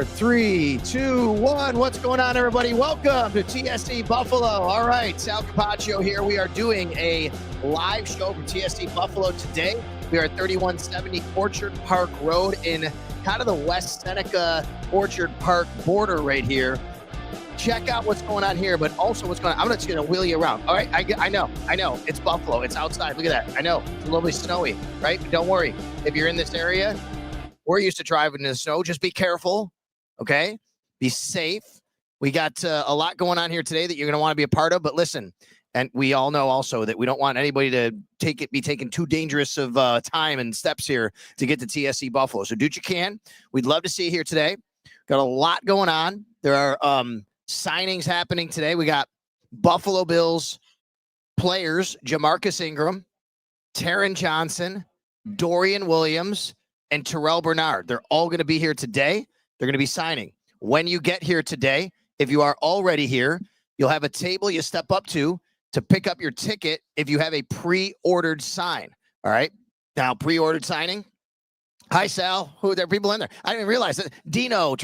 3, 2, 1. What's going on, everybody? Welcome to TSE Buffalo. All right, Sal Capaccio here. We are doing a live show from TSE Buffalo today. We are at 3170 Orchard Park Road in kind of the West Seneca Orchard Park border right here. Check out what's going on here, but also what's going on. I'm just going to wheel you around. All right, I know. It's Buffalo. It's outside. Look at that. I know. It's a little bit snowy, right? But don't worry. If you're in this area, we're used to driving in the snow. Just be careful, okay? Be safe. We got a lot going on here today that you're going to want to be a part of. But listen, and we all know also that we don't want anybody to be taking too dangerous of time and steps here to get to TSE Buffalo. So do what you can. We'd love to see you here today. Got a lot going on. There are signings happening today. We got Buffalo Bills players, Jamarcus Ingram, Taron Johnson, Dorian Williams, and Terrell Bernard. They're all going to be here today. They're going to be signing. When you get here today, if you are already here, you'll have a table you step up to pick up your ticket if you have a pre-ordered sign. All right? Now, pre-ordered signing. Hi, Sal. Who are there people in there? I didn't realize that. Dino,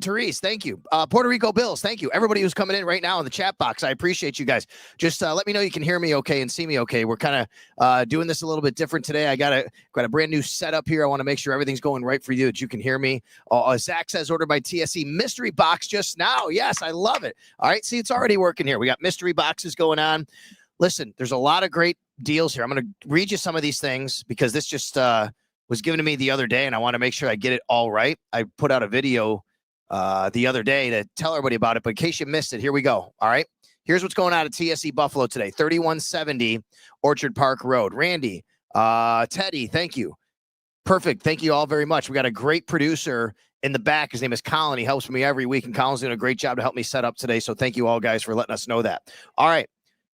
Therese, thank you. Puerto Rico Bills, thank you. Everybody who's coming in right now in the chat box, I appreciate you guys. Just let me know you can hear me okay and see me okay. We're kind of doing this a little bit different today. I got a brand new setup here. I want to make sure everything's going right for you, that you can hear me. Zach says ordered by TSE mystery box just now. Yes, I love it. All right, see, it's already working here. We got mystery boxes going on. Listen, there's a lot of great deals here. I'm going to read you some of these things because this just was given to me the other day, and I want to make sure I get it all right. I put out a video the other day to tell everybody about it, but in case you missed it, here we go. All right. Here's what's going on at TSE Buffalo today. 3170 Orchard Park Road. Randy, Teddy, thank you. Perfect. Thank you all very much. We got a great producer in the back. His name is Colin. He helps me every week, and Colin's doing a great job to help me set up today. So thank you all guys for letting us know that. All right.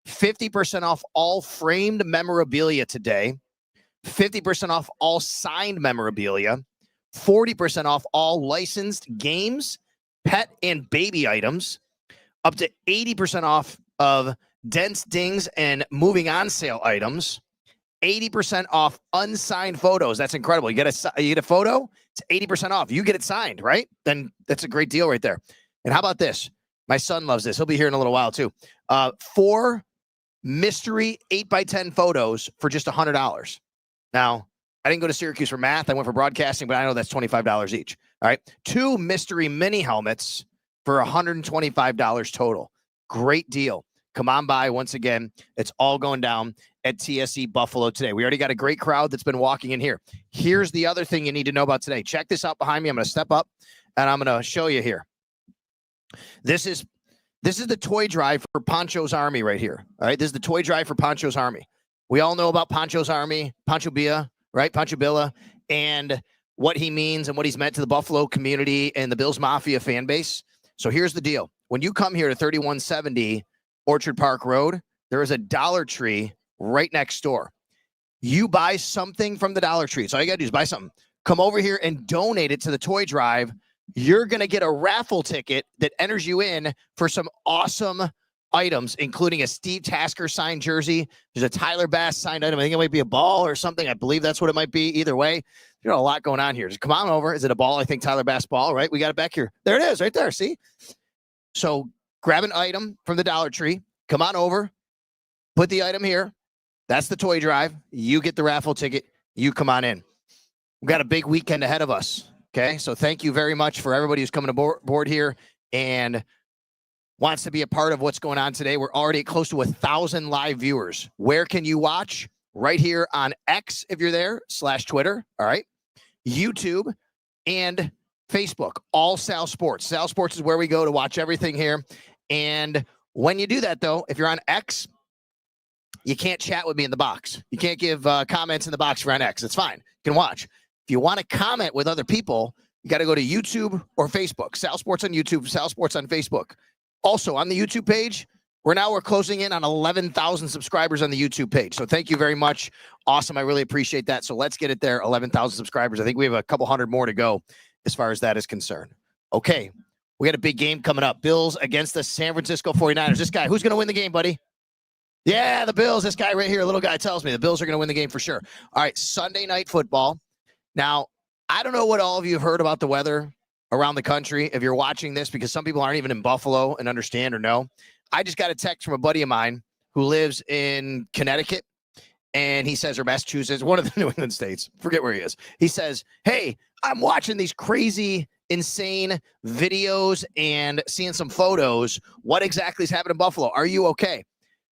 50% off all framed memorabilia today. 50% off all signed memorabilia. 40% off all licensed games, pet and baby items, up to 80% off of dense dings and moving on sale items, 80% off unsigned photos. That's incredible. You get a photo, it's 80% off. You get it signed, right? Then that's a great deal right there. And how about this? My son loves this. He'll be here in a little while too. 4 mystery 8x10 photos for just $100. Now, I didn't go to Syracuse for math. I went for broadcasting, but I know that's $25 each. All right. 2 mystery mini helmets for $125 total. Great deal. Come on by once again. It's all going down at TSE Buffalo today. We already got a great crowd that's been walking in here. Here's the other thing you need to know about today. Check this out behind me. I'm going to step up and I'm going to show you here. This is the toy drive for Pancho's Army right here. All right. This is the toy drive for Pancho's Army. We all know about Pancho's Army, Pancho Villa. Right, Pancho Villa, and what he means and what he's meant to the Buffalo community and the Bills Mafia fan base. So here's the deal. When you come here to 3170 Orchard Park Road, there is a Dollar Tree right next door. You buy something from the Dollar Tree. So all you got to do is buy something. Come over here and donate it to the toy drive. You're going to get a raffle ticket that enters you in for some awesome items, including a Steve Tasker signed jersey. There's a Tyler Bass signed item. I think it might be a ball or something. I believe that's what it might be. Either way, there's a lot going on here. Just come on over. Is it a ball? I think Tyler Bass ball, right? We got it back here. There it is right there. See? So grab an item from the Dollar Tree. Come on over. Put the item here. That's the toy drive. You get the raffle ticket. You come on in. We've got a big weekend ahead of us. Okay? So thank you very much for everybody who's coming aboard here and wants to be a part of what's going on today. We're already at close to 1,000 live viewers. Where can you watch? Right here on X, if you're there, /Twitter, all right? YouTube and Facebook, all Sal Sports. Sal Sports is where we go to watch everything here. And when you do that, though, if you're on X, you can't chat with me in the box. You can't give comments in the box if you're on X. It's fine. You can watch. If you want to comment with other people, you got to go to YouTube or Facebook. Sal Sports on YouTube, Sal Sports on Facebook. Also, on the YouTube page, we're closing in on 11,000 subscribers on the YouTube page. So thank you very much. Awesome. I really appreciate that. So let's get it there. 11,000 subscribers. I think we have a couple hundred more to go as far as that is concerned. Okay. We got a big game coming up. Bills against the San Francisco 49ers. This guy, who's going to win the game, buddy? Yeah, the Bills. This guy right here, little guy tells me the Bills are going to win the game for sure. All right. Sunday night football. Now, I don't know what all of you have heard about the weather around the country, if you're watching this, because some people aren't even in Buffalo and understand or know. I just got a text from a buddy of mine who lives in Connecticut, and he says, or Massachusetts, one of the New England states, forget where he is. He says, hey, I'm watching these crazy, insane videos and seeing some photos. What exactly is happening in Buffalo? Are you okay?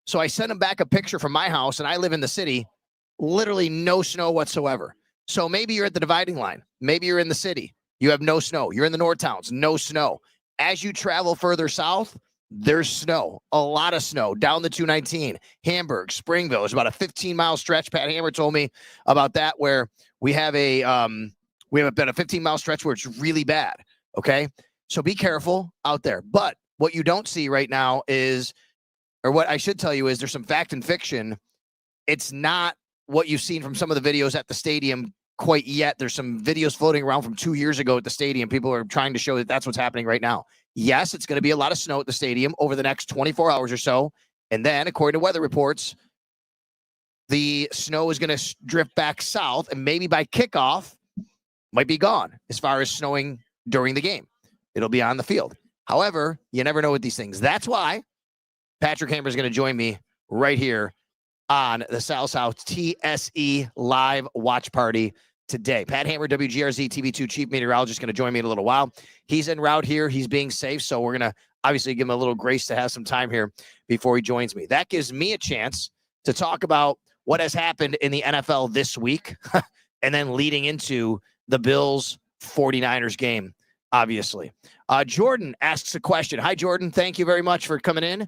So I sent him back a picture from my house, and I live in the city, literally no snow whatsoever. So maybe you're at the dividing line. Maybe you're in the city. You have no snow. You're in the North Towns, no snow. As you travel further south, there's snow, a lot of snow down the 219, Hamburg, Springville. There's about a 15-mile stretch. Pat Hammer told me about that, where we have about a 15-mile stretch where it's really bad. Okay, so be careful out there. But what you don't see right now is, or what I should tell you is, there's some fact and fiction. It's not what you've seen from some of the videos at the stadium quite yet. There's some videos floating around from 2 years ago at the stadium. People are trying to show that that's what's happening right now. Yes, it's going to be a lot of snow at the stadium over the next 24 hours or so. And then, according to weather reports, the snow is going to drift back south, and maybe by kickoff might be gone as far as snowing during the game. It'll be on the field. However, you never know with these things. That's why Patrick Hammer is going to join me right here on the South TSE live watch party today. Pat Hammer, WGRZ TV2 chief meteorologist, going to join me in a little while. He's en route here. He's being safe, so we're going to obviously give him a little grace to have some time here before he joins me. That gives me a chance to talk about what has happened in the NFL this week and then leading into the Bills 49ers game, obviously. Jordan asks a question. Hi, Jordan. Thank you very much for coming in.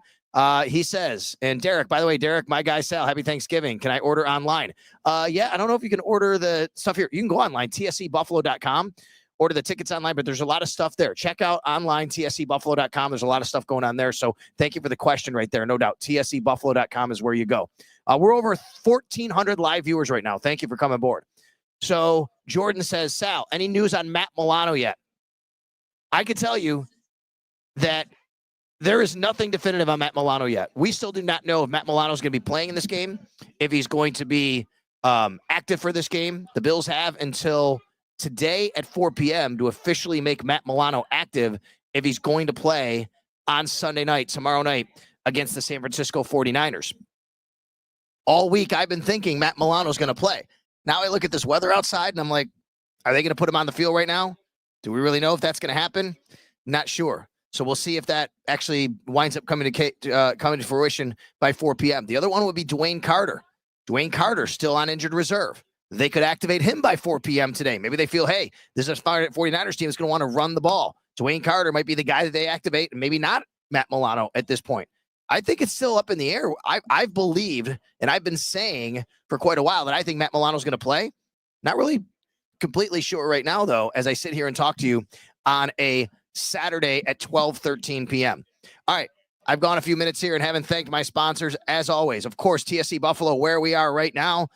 He says, and Derek, by the way, Derek, my guy Sal, happy Thanksgiving. Can I order online? Yeah, I don't know if you can order the stuff here. You can go online, TSEBuffalo.com, order the tickets online, but there's a lot of stuff there. Check out online, TSEBuffalo.com. There's a lot of stuff going on there. So thank you for the question right there. No doubt. TSEBuffalo.com is where you go. We're over 1,400 live viewers right now. Thank you for coming aboard. So Jordan says, Sal, any news on Matt Milano yet? I could tell you that there is nothing definitive on Matt Milano yet. We still do not know if Matt Milano is going to be playing in this game, if he's going to be active for this game. The Bills have until today at 4 p.m. to officially make Matt Milano active if he's going to play on Sunday night, tomorrow night, against the San Francisco 49ers. All week, I've been thinking Matt Milano is going to play. Now I look at this weather outside, and I'm like, are they going to put him on the field right now? Do we really know if that's going to happen? Not sure. So we'll see if that actually winds up coming to fruition by 4 p.m. The other one would be Dwayne Carter. Dwayne Carter still on injured reserve. They could activate him by 4 p.m. today. Maybe they feel, hey, this is a 49ers team that's going to want to run the ball. Dwayne Carter might be the guy that they activate, and maybe not Matt Milano at this point. I think it's still up in the air. I've believed, and I've been saying for quite a while, that I think Matt Milano is going to play. Not really completely sure right now, though, as I sit here and talk to you on a Saturday at 12:13 p.m. All right, I've gone a few minutes here and haven't thanked my sponsors, as always. Of course, TSE Buffalo, where we are right now,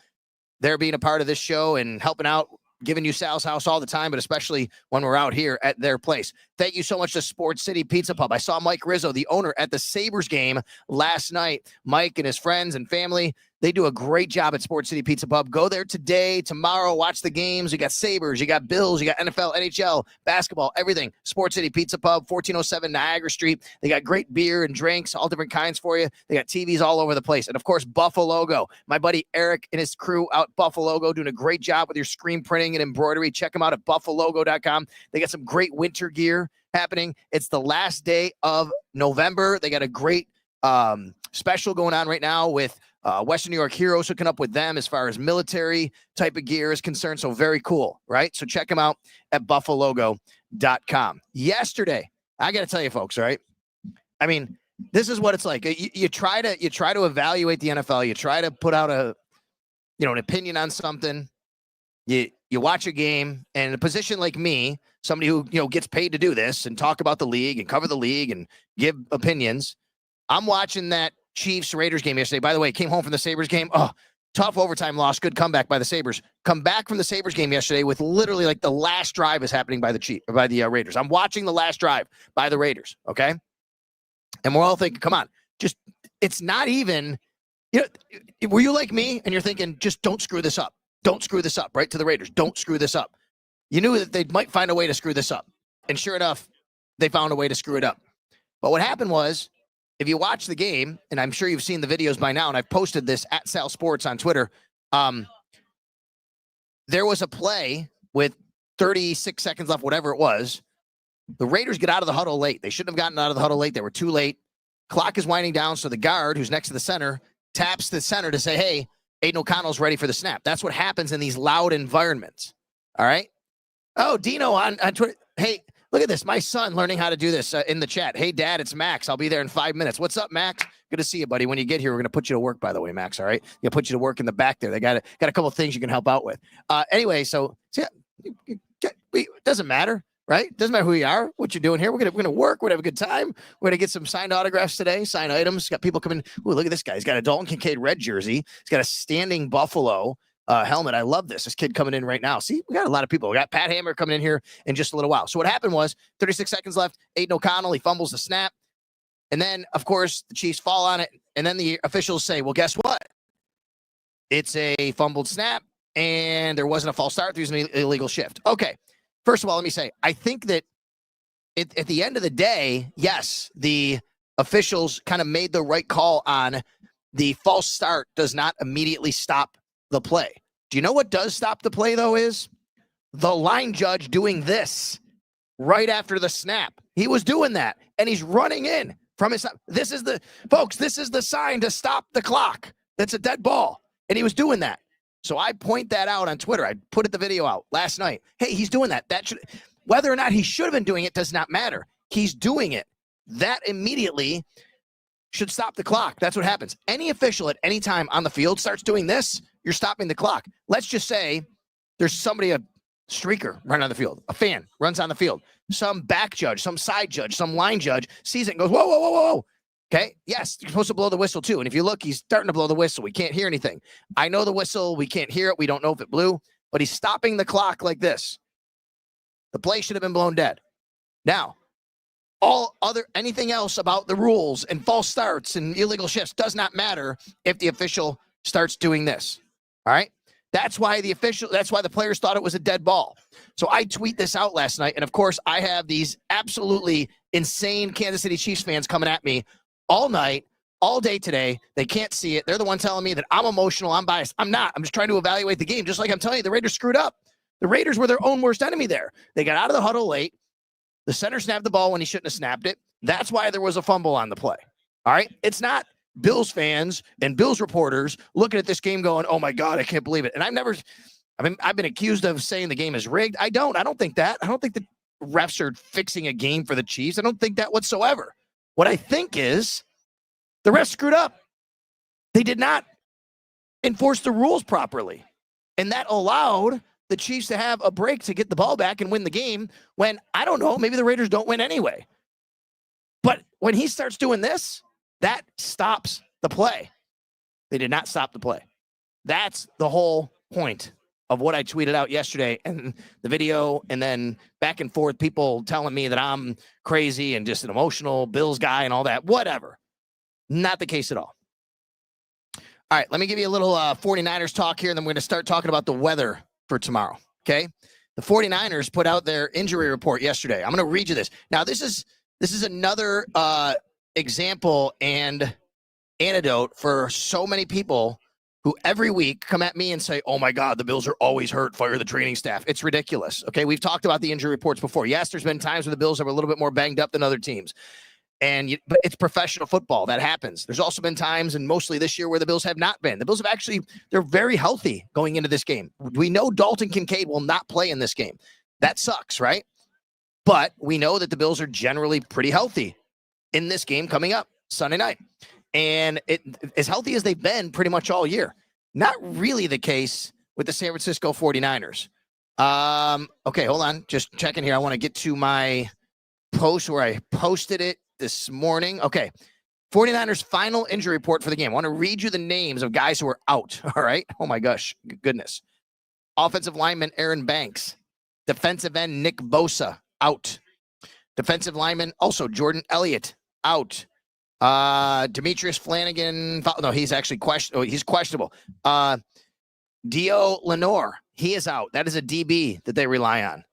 they're being a part of this show and helping out, giving you Sal's house all the time, but especially when we're out here at their place. Thank you so much to Sports City Pizza Pub. I saw Mike Rizzo, the owner, at the Sabres game last night. Mike and his friends and family, they do a great job at Sports City Pizza Pub. Go there today, tomorrow, watch the games. You got Sabres, you got Bills, you got NFL, NHL, basketball, everything. Sports City Pizza Pub, 1407 Niagara Street. They got great beer and drinks, all different kinds for you. They got TVs all over the place. And, of course, Buffalo. My buddy Eric and his crew out at Buffalo doing a great job with your screen printing and embroidery. Check them out at buffalogo.com. They got some great winter gear happening. It's the last day of November. They got a great special going on right now with Western New York Heroes, hooking up with them as far as military type of gear is concerned. So very cool, right? So check them out at buffalogo.com. Yesterday, I got to tell you folks, right? I mean, this is what it's like. You try to evaluate the NFL. You try to put out an opinion on something. You watch a game, and in a position like me, somebody who, gets paid to do this and talk about the league and cover the league and give opinions. I'm watching that Chiefs-Raiders game yesterday. By the way, came home from the Sabres game. Oh, tough overtime loss. Good comeback by the Sabres. Come back from the Sabres game yesterday with literally like the last drive is happening by the Raiders. I'm watching the last drive by the Raiders, okay? And we're all thinking, come on, it's not even, were you like me and you're thinking, just don't screw this up. Don't screw this up, right? To the Raiders. Don't screw this up. You knew that they might find a way to screw this up. And sure enough, they found a way to screw it up. But what happened was, if you watch the game, and I'm sure you've seen the videos by now, and I've posted this at Sal Sports on Twitter, there was a play with 36 seconds left, whatever it was. The Raiders get out of the huddle late. They shouldn't have gotten out of the huddle late. They were too late. Clock is winding down, so the guard, who's next to the center, taps the center to say, hey, Aiden O'Connell's ready for the snap. That's what happens in these loud environments. All right? Oh, Dino on Twitter. Hey, look at this. My son learning how to do this in the chat. Hey, Dad, it's Max. I'll be there in 5 minutes. What's up, Max? Good to see you, buddy. When you get here, we're going to put you to work, by the way, Max, all right? We'll put you to work in the back there. They got a couple of things you can help out with. Anyway, so yeah, it doesn't matter, right? Doesn't matter who you are, what you're doing here. We're gonna work. We're gonna have a good time. We're gonna get some signed autographs today, signed items. Got people coming. Ooh, look at this guy. He's got a Dalton Kincaid red jersey. He's got a standing Buffalo helmet. I love this. This kid coming in right now. See, we got a lot of people. We got Pat Hammer coming in here in just a little while. So what happened was 36 seconds left. Aiden O'Connell, he fumbles the snap. And then, of course, the Chiefs fall on it. And then the officials say, well, guess what? It's a fumbled snap, and there wasn't a false start. There's an illegal shift. Okay. First of all, let me say, I think that at the end of the day, yes, the officials kind of made the right call on the false start does not immediately stop the play. Do you know what does stop the play, though, is the line judge doing this right after the snap. He was doing that, and he's running in from his – this is the sign to stop the clock. That's a dead ball, and he was doing that. So I point that out on Twitter. I put the video out last night. Hey, he's doing that. That should – whether or not he should have been doing it does not matter. He's doing it. That immediately should stop the clock. That's what happens. Any official at any time on the field starts doing this, you're stopping the clock. Let's just say there's somebody, a streaker running on the field, a fan runs on the field, some back judge, some side judge, some line judge sees it and goes, whoa, whoa, whoa, whoa. Okay, yes, you're supposed to blow the whistle too. And if you look, he's starting to blow the whistle. We can't hear anything. I know the whistle. We can't hear it. We don't know if it blew, but he's stopping the clock like this. The play should have been blown dead. Now, anything else about the rules and false starts and illegal shifts does not matter if the official starts doing this. All right? That's why the players thought it was a dead ball. So I tweet this out last night, and of course I have these absolutely insane Kansas City Chiefs fans coming at me all night, all day today. They can't see it. They're the one telling me that I'm emotional, I'm biased. I'm not. I'm just trying to evaluate the game. Just like I'm telling you, the Raiders screwed up. The Raiders were their own worst enemy there. They got out of the huddle late. The center snapped the ball when he shouldn't have snapped it. That's why there was a fumble on the play. All right? It's not Bills fans and Bills reporters looking at this game going, oh, my God, I can't believe it. And I've been accused of saying the game is rigged. I don't think that. I don't think the refs are fixing a game for the Chiefs. I don't think that whatsoever. What I think is the refs screwed up. They did not enforce the rules properly. And that allowed the Chiefs to have a break to get the ball back and win the game when, I don't know, maybe the Raiders don't win anyway. But when he starts doing this, that stops the play. They did not stop the play. That's the whole point of what I tweeted out yesterday and the video, and then back and forth, people telling me that I'm crazy and just an emotional Bills guy and all that. Whatever. Not the case at all. All right, let me give you a little 49ers talk here, and then we're going to start talking about the weather for tomorrow, okay? The 49ers put out their injury report yesterday. I'm going to read you this. Now, this is another example and antidote for so many people who every week come at me and say, oh, my God, the Bills are always hurt. Fire the training staff. It's ridiculous, okay? We've talked about the injury reports before. Yes, there's been times where the Bills are a little bit more banged up than other teams. But it's professional football. That happens. There's also been times, and mostly this year, where the Bills have not been. The Bills have they're very healthy going into this game. We know Dalton Kincaid will not play in this game. That sucks, right? But we know that the Bills are generally pretty healthy in this game coming up Sunday night. And as healthy as they've been pretty much all year. Not really the case with the San Francisco 49ers. Okay, hold on. Just checking here. I want to get to my post where I posted it this morning. Okay. 49ers final injury report for the game. I want to read you the names of guys who are out. All right. Oh my gosh. Goodness. Offensive lineman Aaron Banks. Defensive end Nick Bosa out. Defensive lineman also Jordan Elliott out. Demetrius Flanagan. No, he's actually he's questionable. Dio Lenore. He is out. That is a DB that they rely on.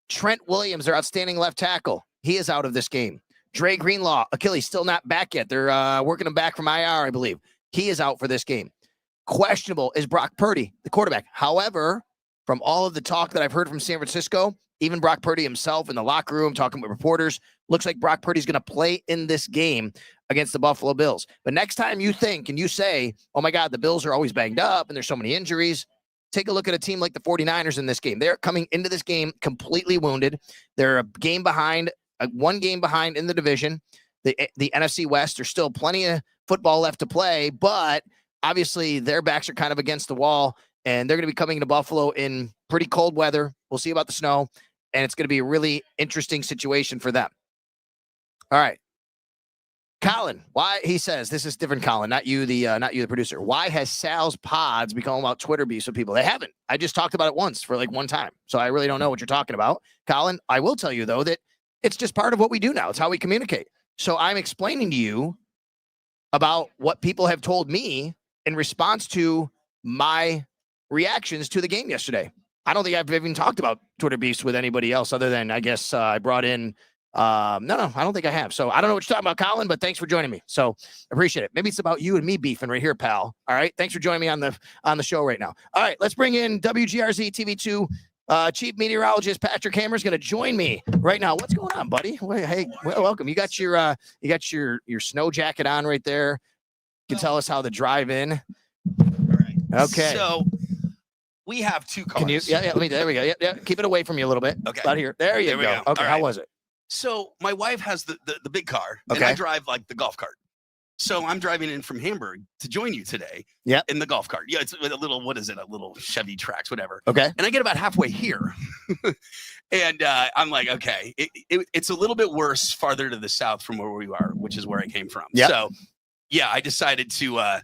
Trent Williams, their outstanding left tackle, he is out of this game. Dre Greenlaw, Achilles, still not back yet. They're working him back from IR, I believe. He is out for this game. Questionable is Brock Purdy, the quarterback. However, from all of the talk that I've heard from San Francisco, even Brock Purdy himself in the locker room talking with reporters, looks like Brock Purdy's going to play in this game against the Buffalo Bills. But next time you think and you say, oh my God, the Bills are always banged up and there's so many injuries, take a look at a team like the 49ers in this game. They're coming into this game completely wounded. They're a game behind, one game behind in the division. The NFC West, there's still plenty of football left to play, but obviously their backs are kind of against the wall, and they're going to be coming to Buffalo in pretty cold weather. We'll see about the snow, and it's going to be a really interesting situation for them. All right. Colin, why he says this is different, Colin, not you, the producer. Why has Sal's pods become about Twitter beefs with people? They haven't. I just talked about it once for like one time. So I really don't know what you're talking about. Colin, I will tell you though that it's just part of what we do now. It's how we communicate. So I'm explaining to you about what people have told me in response to my reactions to the game yesterday. I don't think I've even talked about Twitter beefs with anybody else other than I guess I brought in no, I don't think I have. So I don't know what you're talking about, Colin, but thanks for joining me. So appreciate it. Maybe it's about you and me beefing right here, pal. All right. Thanks for joining me on the show right now. All right. Let's bring in WGRZ TV2 chief meteorologist Patrick Hammer is going to join me right now. What's going on, buddy? Hey, welcome. You got your snow jacket on right there. You can tell us how the drive in. All right. Okay. So we have two cars. Can you? Yeah. There we go. Yeah. Keep it away from you a little bit. Okay. About here. There you go. Okay. Right. How was it? So my wife has the big car, okay, and I drive like the golf cart. So I'm driving in from Hamburg to join you today. Yeah. In the golf cart. Yeah, it's a little, what is it? A little Chevy Trax, whatever. Okay. And I get about halfway here. And I'm like, okay, it's a little bit worse farther to the south from where we are, which is where I came from. Yeah. So yeah, I decided to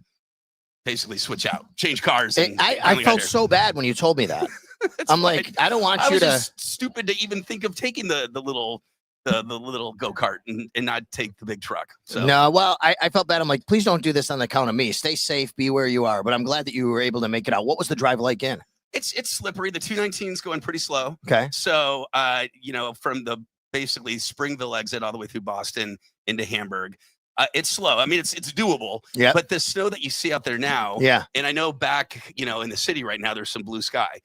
basically switch out, change cars. And I felt so bad when you told me that. I'm like, I don't want you to. Just stupid to even think of taking the little go-kart and not take the big truck. So no, well, I felt bad. I'm like, please don't do this on the account of me. Stay safe, be where you are. But I'm glad that you were able to make it out. What was the drive like in? It's slippery. The 219 is going pretty slow. Okay. So from the basically Springville exit all the way through Boston into Hamburg, it's slow. I mean, it's doable. Yeah. But the snow that you see out there now, yeah. And I know back, in the city right now, there's some blue sky.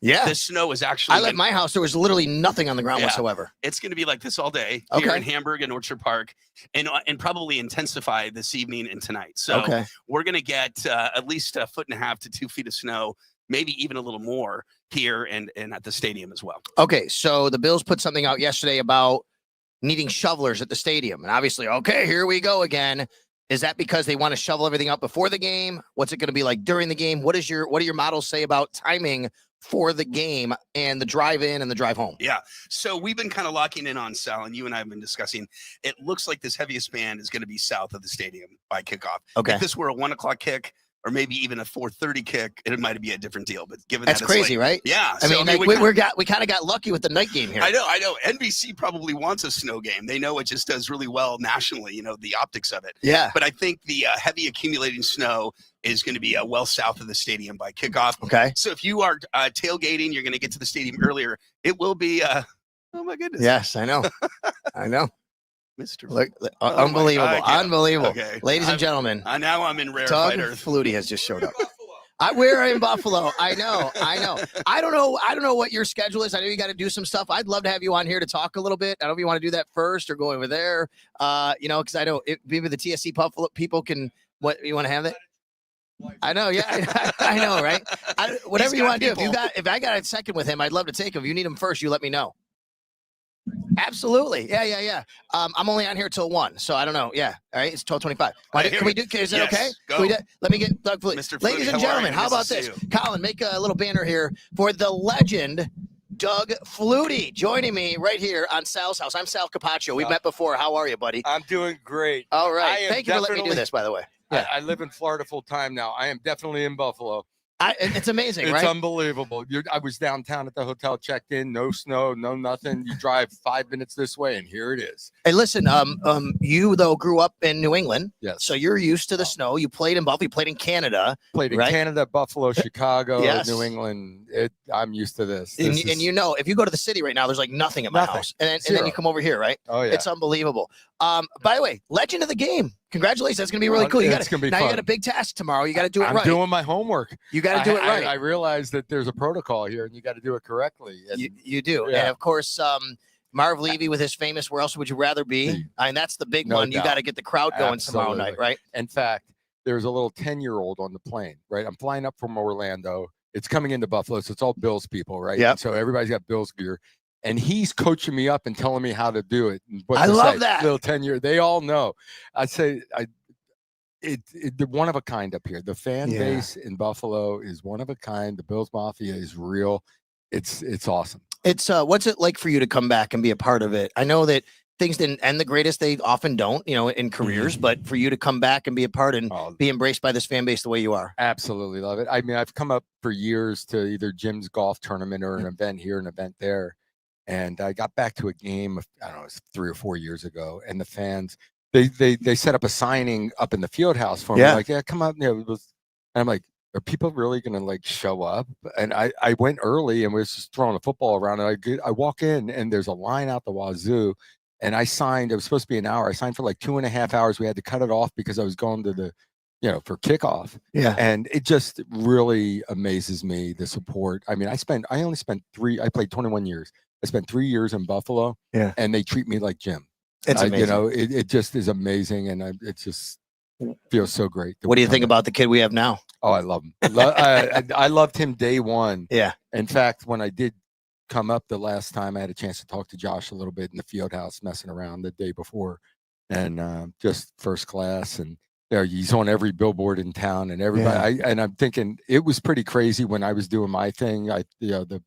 Yeah. The snow is actually. I left my house. There was literally nothing on the ground whatsoever. It's going to be like this all day here in Hamburg and Orchard Park, and probably intensify this evening and tonight. So we're going to get at least 1.5 to 2 feet of snow, maybe even a little more here and at the stadium as well. Okay, so the Bills put something out yesterday about needing shovelers at the stadium, and obviously, here we go again. Is that because they want to shovel everything up before the game? What's it going to be like during the game? What do your models say about timing for the game and the drive in and the drive home? Yeah. So we've been kind of locking in on Sal, and you and I have been discussing. It looks like this heaviest band is going to be south of the stadium by kickoff. Okay. If this were a 1 o'clock kick, or maybe even a 4:30 kick, it might be a different deal. But given that's crazy, right? Yeah. I mean, we kind of got lucky with the night game here. I know. NBC probably wants a snow game. They know it just does really well nationally. The optics of it. Yeah. But I think the heavy accumulating snow is going to be well south of the stadium by kickoff. Okay. So if you are tailgating, you're going to get to the stadium earlier. It will be. Oh my goodness. Yes, I know. I know. Mr. Look, unbelievable. Unbelievable. Okay. Ladies and gentlemen. Now I'm in rare Doug Flutie has just showed up. We're in Buffalo. I know. I don't know what your schedule is. I know you got to do some stuff. I'd love to have you on here to talk a little bit. I don't know if you want to do that first or go over there. Because I know maybe the TSE Buffalo people can. What you want to have it? I know. Yeah, I know. Right. Whatever you want to do. If I got a second with him, I'd love to take him. If you need him first, you let me know. Absolutely. Yeah. I'm only on here till 1, so I don't know. Yeah. All right. It's 12:25. Can we do? Is it okay? Let me get Doug Flutie. Mr. Flutie, ladies and gentlemen, how about this? Colin, make a little banner here for the legend Doug Flutie joining me right here on Sal's house. I'm Sal Capaccio. We've met before. How are you, buddy? I'm doing great. All right. Thank you for letting me do this, by the way. Yeah. I live in Florida full time now. I am definitely in Buffalo. It's amazing, It's right? unbelievable. I was downtown at the hotel, checked in, no snow, no nothing. You drive 5 minutes this way, and here it is. Hey, listen, you though grew up in New England, yes, so you're used to the snow. You played in Buffalo, you played in Canada, played in right? Canada, Buffalo, Chicago, yes. New England. I'm used to this. And you know, if you go to the city right now, there's like nothing at my house, and then you come over here, right? Oh yeah, it's unbelievable. By the way, legend of the game. Congratulations, that's gonna be really cool. It's gonna be fun. You got a big task tomorrow. You got to do it right. I'm doing my homework. You got to do it right. I realize that there's a protocol here, and you got to do it correctly. And, you do, and of course, Marv Levy with his famous "Where else would you rather be?" I mean, that's the big one. Doubt. You got to get the crowd going tomorrow night, right? In fact, there's a little 10-year-old on the plane, right? I'm flying up from Orlando. It's coming into Buffalo, so it's all Bills people, right? Yeah. So everybody's got Bills gear. And he's coaching me up and telling me how to do it. I love that. Little 10-year, they all know. I say, they're one of a kind up here. The fan base in Buffalo is one of a kind. The Bills Mafia is real. It's awesome. It's what's it like for you to come back and be a part of it? I know that things didn't end the greatest. They often don't, in careers. But for you to come back and be a part and be embraced by this fan base the way you are, absolutely love it. I mean, I've come up for years to either Jim's golf tournament or an event here, an event there. And I got back to a game, I don't know, it was 3 or 4 years ago, and the fans, they set up a signing up in the field house for me. Like, yeah, come up. And I'm like, are people really going to like show up? And I went early and was just throwing a football around, and I walk in and there's a line out the wazoo, and I signed. It was supposed to be an hour. I signed for like 2.5 hours. We had to cut it off because I was going to the, for kickoff. Yeah. And it just really amazes me, the support. I mean, I only spent I played 21 years. I spent 3 years in Buffalo, and they treat me like Jim. It's amazing. It just is amazing, and it just feels so great. What do you think about the kid we have now? Oh, I love him. I loved him day one. Yeah. In fact, when I did come up the last time, I had a chance to talk to Josh a little bit in the field house, messing around the day before, and just first class. And he's on every billboard in town, and everybody. And I'm thinking it was pretty crazy when I was doing my thing.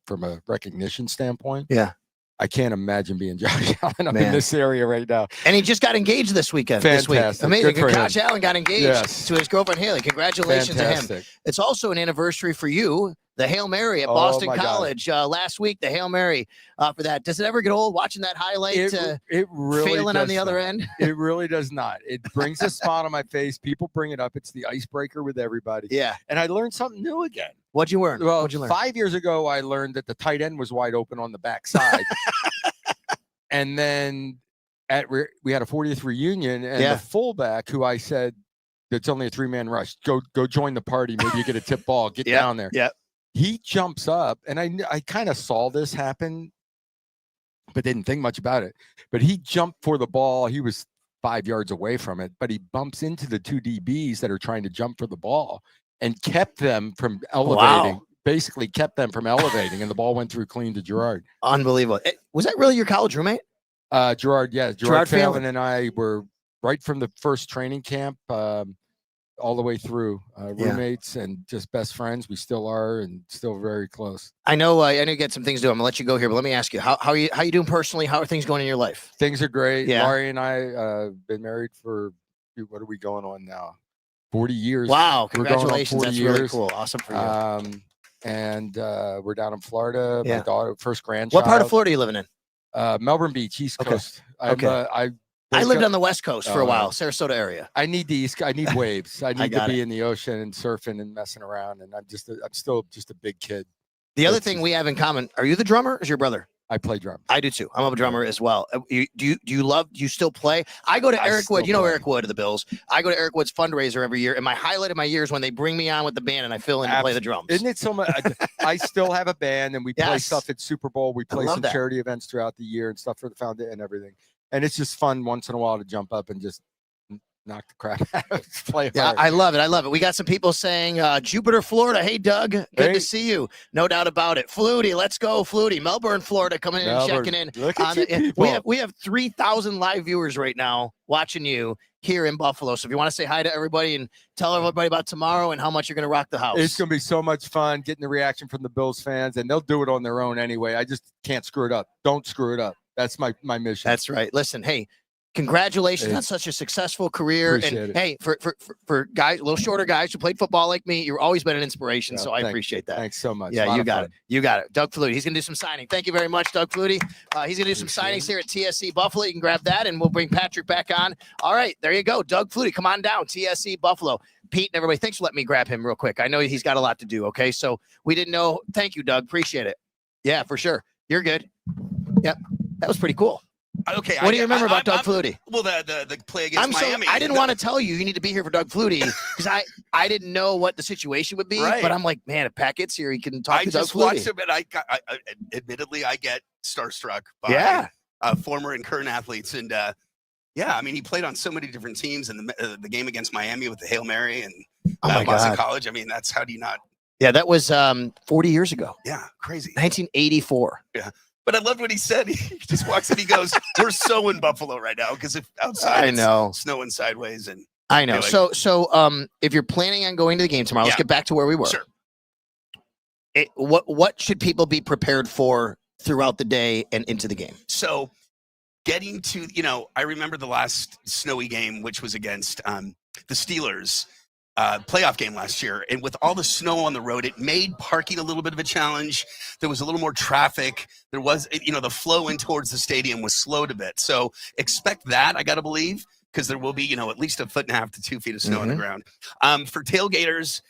From a recognition standpoint. Yeah. I can't imagine being Josh Allen up in this area right now. And he just got engaged this weekend. Fantastic. This week. Amazing. Josh Allen got engaged to his girlfriend Haley. Congratulations to him. It's also an anniversary for you. The Hail Mary at Boston College last week. The Hail Mary for that. Does it ever get old watching that highlight? It really failing on the other end. It really does not. It brings a smile on my face. People bring it up. It's the icebreaker with everybody. Yeah. And I learned something new again. What'd you learn? Well, What'd you learn? 5 years ago, I learned that the tight end was wide open on the backside. And then we had a 40th reunion, and the fullback, who I said, it's only a 3-man rush. Go join the party. Maybe you get a tip ball. Get down there. Yeah. He jumps up, and I kind of saw this happen, but didn't think much about it. But he jumped for the ball. He was 5 yards away from it, but he bumps into the 2 DBs that are trying to jump for the ball and kept them from elevating. Wow. Basically kept them from elevating, and the ball went through clean to Gerard. Unbelievable. Was that really your college roommate? Gerard, yeah. Gerard Phelan and I were right from the first training camp all the way through, roommates and just best friends. We still are, and still very close. I know you get some things to do. I'm gonna let you go here, but let me ask you, how are you doing personally? How are things going in your life? Things are great. Yeah. Laurie and I been married for, what are we going on now? 40 years. Wow, congratulations. That's really cool. Awesome for you. And we're down in Florida. My daughter, first grandchild. What part of Florida are you living in? Melbourne Beach, East Coast. Okay. I lived on the West Coast for a while, Sarasota area. I need I need waves. I need to be in the ocean and surfing and messing around. And I'm still just a big kid. The other thing we have in common, are you the drummer or is your brother? I play drums. I do too. I'm a drummer as well. Do you still play? I go to Eric Wood. You know Eric Wood of the Bills. I go to Eric Wood's fundraiser every year, and my highlight of my year is when they bring me on with the band and I fill in to play the drums. Isn't it so much? I still have a band, and we play stuff at Super Bowl. We play some charity events throughout the year and stuff for the foundation and everything. And it's just fun once in a while to jump up and just knock the crap out of it. Play hard. I love it. We got some people saying Jupiter, Florida. Hey, Doug, good to see you. No doubt about it. Flutie, let's go, Flutie. Melbourne, Florida, coming in and checking in. Look at you people. We have 3,000 live viewers right now watching you here in Buffalo. So if you want to say hi to everybody and tell everybody about tomorrow and how much you're going to rock the house. It's going to be so much fun getting the reaction from the Bills fans, and they'll do it on their own anyway. I just can't screw it up. Don't screw it up. That's my mission. That's right. Listen, hey, Congratulations on such a successful career. And hey, for guys, a little shorter guys who played football like me, you've always been an inspiration. So I appreciate that. Thanks so much. Yeah, you got it. You got it. Doug Flutie. He's going to do some signing. Thank you very much, Doug Flutie. He's going to do some signings here at TSE Buffalo. You can grab that, and we'll bring Patrick back on. All right, there you go. Doug Flutie, come on down. TSE Buffalo. Pete and everybody, thanks for letting me grab him real quick. I know he's got a lot to do, okay? So we didn't know. Thank you, Doug. Appreciate it. Yeah, for sure. You're good. Yep. That was pretty cool. Okay. What do you remember about Doug Flutie? Well, the play against Miami. I didn't want to tell you need to be here for Doug Flutie because I didn't know what the situation would be. Right. But I'm like, man, if Pat gets here, he can talk to Doug Flutie. I just watched him, and admittedly, I get starstruck by former and current athletes. And I mean, he played on so many different teams, and the game against Miami with the Hail Mary and Boston College. I mean, that's how do you not? Yeah, that was 40 years ago. Yeah, crazy. 1984. Yeah. But I loved what he said. He just walks in. He goes, "We're so in Buffalo right now because if outside, I know, it's snowing sideways." And I know. Anyway. So, if you're planning on going to the game tomorrow, let's get back to where we were. Sure. What should people be prepared for throughout the day and into the game? So, getting to I remember the last snowy game, which was against the Steelers. Playoff game last year, and with all the snow on the road, it made parking a little bit of a challenge. There was a little more traffic. There was, the flow in towards the stadium was slowed a bit. So expect that, I got to believe, because there will be, at least 1.5 to 2 feet of snow on the ground. For tailgaters,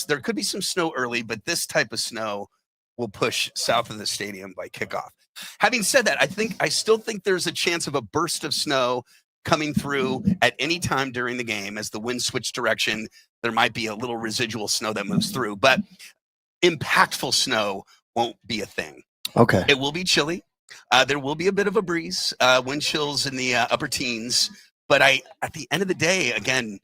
there could be some snow early, but this type of snow will push south of the stadium by kickoff. Having said that, I still think there's a chance of a burst of snow coming through at any time during the game. As the wind switch direction, there might be a little residual snow that moves through, but impactful snow won't be a thing. Okay. It will be chilly. There will be a bit of a breeze, wind chills in the upper teens, but at the end of the day, again,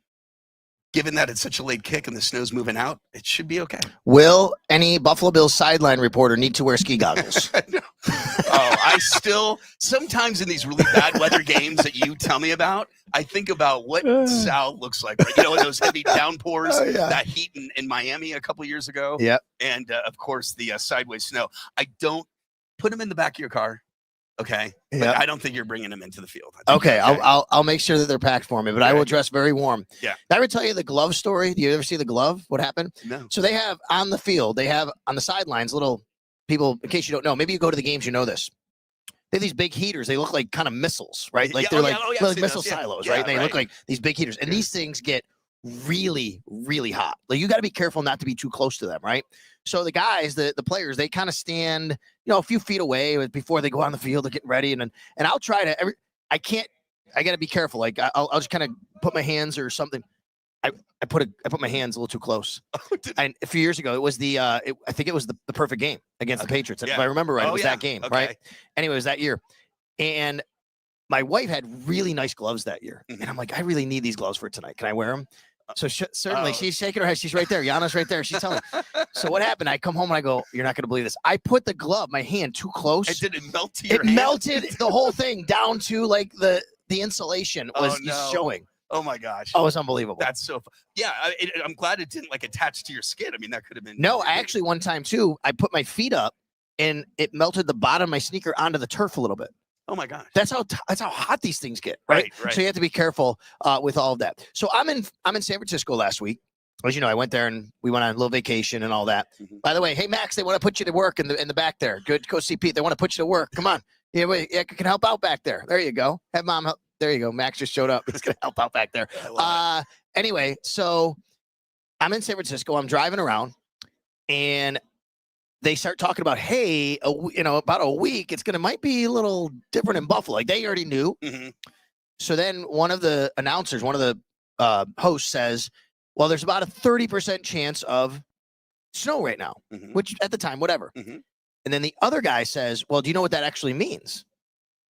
given that it's such a late kick and the snow's moving out, it should be okay. Will any Buffalo Bills sideline reporter need to wear ski goggles? No. I still, sometimes in these really bad weather games that you tell me about, I think about what Sal looks like. Right? Those heavy downpours, that heat in Miami a couple years ago. Yep. And, of course, the sideways snow. I don't put them in the back of your car. Okay. But I don't think you're bringing them into the field. Okay. I'll make sure that they're packed for me, but I will dress very warm. Yeah. Did I ever tell you the glove story? Do you ever see the glove? What happened? No. So they have on the field, they have on the sidelines, little people, in case you don't know, maybe you go to the games, you know this. They have these big heaters. They look like kind of missiles, right? Like they're like missile silos, right? And they look like these big heaters. And these things get really, really hot. Like you got to be careful not to be too close to them, right? So the guys, the players, they kind of stand, a few feet away before they go on the field. They're getting ready, and I'll try to. I got to be careful. Like I'll just kind of put my hands or something. I put my hands a little too close. And a few years ago, it was I think it was the perfect game against the Patriots. If I remember right, it was that game, right? Anyway, it was that year, and my wife had really nice gloves that year, and I'm like, I really need these gloves for tonight. Can I wear them? So certainly, she's shaking her head. She's right there. Yana's right there. She's telling me. So what happened? I come home and I go, you're not going to believe this. I put the glove, my hand too close. Did it melt to your hand? It melted the whole thing down to like the insulation was showing. Oh my gosh. Oh, it's unbelievable. That's so fun. Yeah. I'm glad it didn't attach to your skin. I mean, that could have been. No, I actually one time too, I put my feet up and it melted the bottom of my sneaker onto the turf a little bit. Oh my gosh. That's how hot these things get, right? So you have to be careful with all of that. So I'm in San Francisco last week. As you know, I went there and we went on a little vacation and all that. By the way, hey Max, they want to put you to work in the back there. Good, go see Pete. They want to put you to work. Come on. Yeah, I can help out back there. There you go. Have mom help. There you go. Max just showed up. He's gonna help out back there. Anyway, so I'm in San Francisco. I'm driving around and they start talking about, hey, about a week, might be a little different in Buffalo. Like they already knew. So then one of the announcers, one of the hosts says, well, there's about a 30% chance of snow right now, which at the time, whatever. And then the other guy says, well, do you know what that actually means?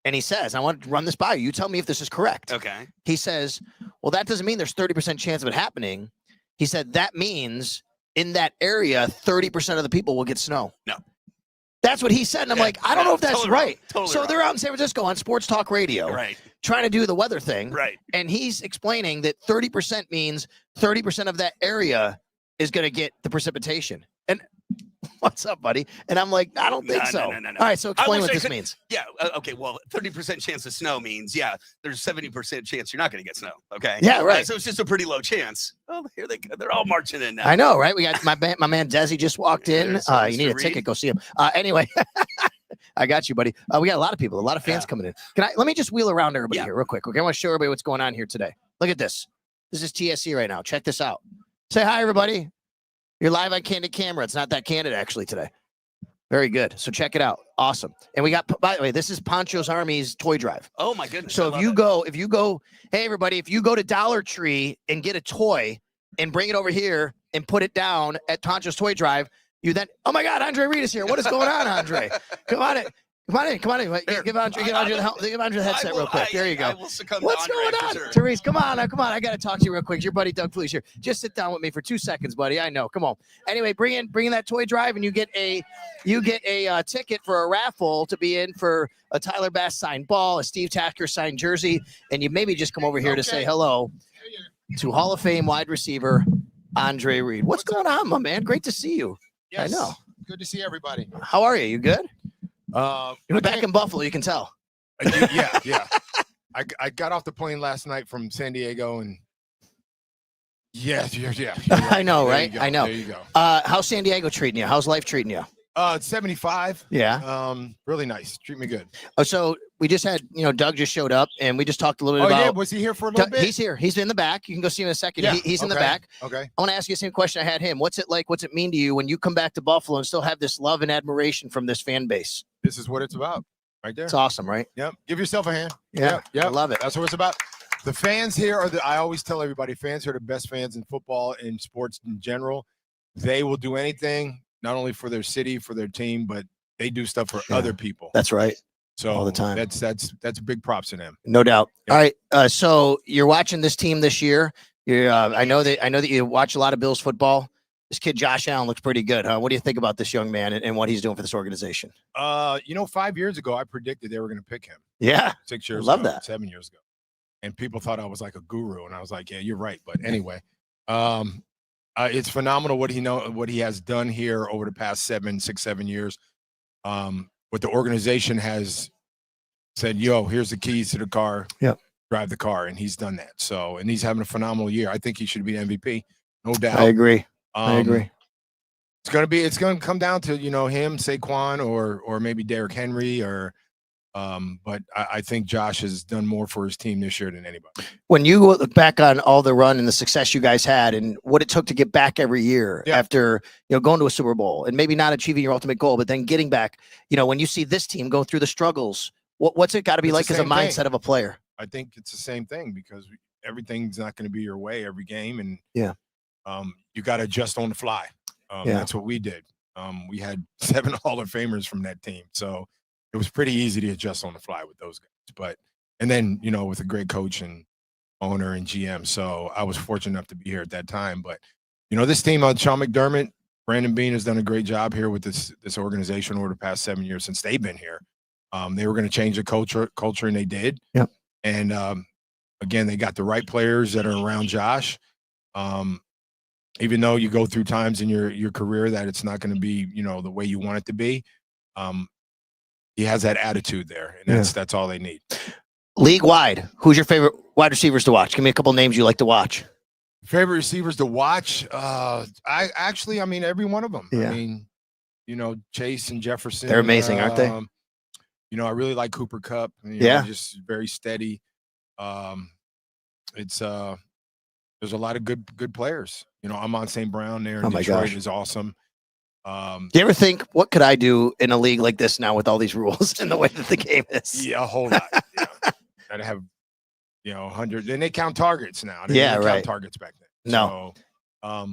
And he says, I want to run this by you. You tell me if this is correct. Okay. He says, well, that doesn't mean there's 30% chance of it happening. He said, that means in that area, 30% of the people will get snow. No. That's what he said. And I'm like, I don't know if that's totally right. Totally so they're out in San Francisco on Sports Talk Radio. Right. Trying to do the weather thing. Right. And he's explaining that 30% means 30% of that area is going to get the precipitation. And What's up, buddy? And I'm like, I don't think so. No. All right, so explain what this means. Yeah, okay, well, 30% chance of snow means, there's 70% chance you're not going to get snow, okay? Yeah, right. So it's just a pretty low chance. Oh, here they go. They're all marching in now. I know, right? We got my man Desi just walked in. You need a ticket, go see him. Anyway, I got you, buddy. We got a lot of people, a lot of fans coming in. Let me just wheel around everybody here real quick. Okay, I want to show everybody what's going on here today. Look at this. This is TSE right now. Check this out. Say hi, everybody. You're live on Candid Camera. It's not that candid, actually, today. Very good. So check it out. Awesome. And we got, by the way, this is Poncho's Army's toy drive. Oh, my goodness. So if you go, hey, everybody, if you go to Dollar Tree and get a toy and bring it over here and put it down at Poncho's toy drive, you then, oh, my God, Andre Reed is here. What is going on, Andre? Come on in. Come on in. Give Andre the headset real quick. There you go. What's going on? Therese, come on. I got to talk to you real quick. Your buddy Doug Fleece here. Just sit down with me for 2 seconds, buddy. I know. Come on. Anyway, bring in that toy drive, and you get a ticket for a raffle to be in for a Tyler Bass signed ball, a Steve Tasker signed jersey, and you maybe just come over here to say hello to Hall of Fame wide receiver Andre Reed. What's going on, my man? Great to see you. Yes. I know. Good to see everybody. How are you? You good? You're back okay. in Buffalo, you can tell. Yeah. I got off the plane last night from San Diego, and yeah. I know, right? I know. There you go. How's San Diego treating you? How's life treating you? It's 75. Yeah. Really nice. Treat me good. Oh, so we just had, Doug just showed up, and we just talked a little bit about. Yeah, was he here for a little bit? He's here. He's in the back. You can go see him in a second. Yeah. He's in the back. Okay. I want to ask you the same question I had him. What's it like? What's it mean to you when you come back to Buffalo and still have this love and admiration from this fan base? This is what it's about, right there. It's awesome, right? Yep. Give yourself a hand. Yeah. Yep. I love it. That's what it's about. The fans here I always tell everybody, fans are the best fans in football and sports in general. They will do anything, not only for their city, for their team, but they do stuff for other people. That's right. So all the time. That's big props to them. No doubt. Yeah. All right. So you're watching this team this year. I know that you watch a lot of Bills football. This kid Josh Allen looks pretty good, huh? What do you think about this young man and what he's doing for this organization? 5 years ago, I predicted they were going to pick him. Yeah. 6 years Love ago, that. 7 years ago. And people thought I was like a guru, and I was like, yeah, you're right. But anyway, it's phenomenal what he has done here over the past 7 years. What the organization has said, here's the keys to the car. Yep. Drive the car, and he's done that. So, and he's having a phenomenal year. I think he should be MVP, no doubt. I agree. It's going to come down to, him, Saquon, or maybe Derrick Henry, but I think Josh has done more for his team this year than anybody. When you look back on all the run and the success you guys had and what it took to get back every year after, going to a Super Bowl and maybe not achieving your ultimate goal, but then getting back, when you see this team go through the struggles, what's it got to be like as a mindset of a player? I think it's the same thing because everything's not going to be your way every game. And you got to adjust on the fly. That's what we did. We had 7 Hall of Famers from that team. So it was pretty easy to adjust on the fly with those guys. And then, with a great coach and owner and GM. So I was fortunate enough to be here at that time. But, this team, Sean McDermott, Brandon Beane has done a great job here with this organization over the past 7 years since they've been here. They were going to change the culture, and they did. Yep. And, again, they got the right players that are around Josh. Even though you go through times in your career that it's not going to be, the way you want it to be, he has that attitude there, and that's all they need. League wide, who's your favorite wide receivers to watch? Give me a couple names you like to watch. Favorite receivers to watch? Every one of them. Yeah. Chase and Jefferson. They're amazing, aren't they? I really like Cooper Kupp. Just very steady. There's a lot of good players. I'm on St. Brown there in Detroit is awesome. Do you ever think, what could I do in a league like this now with all these rules and the way that the game is? Yeah, a whole lot. I'd have, 100. And they count targets now. They didn't count targets back then. No. So,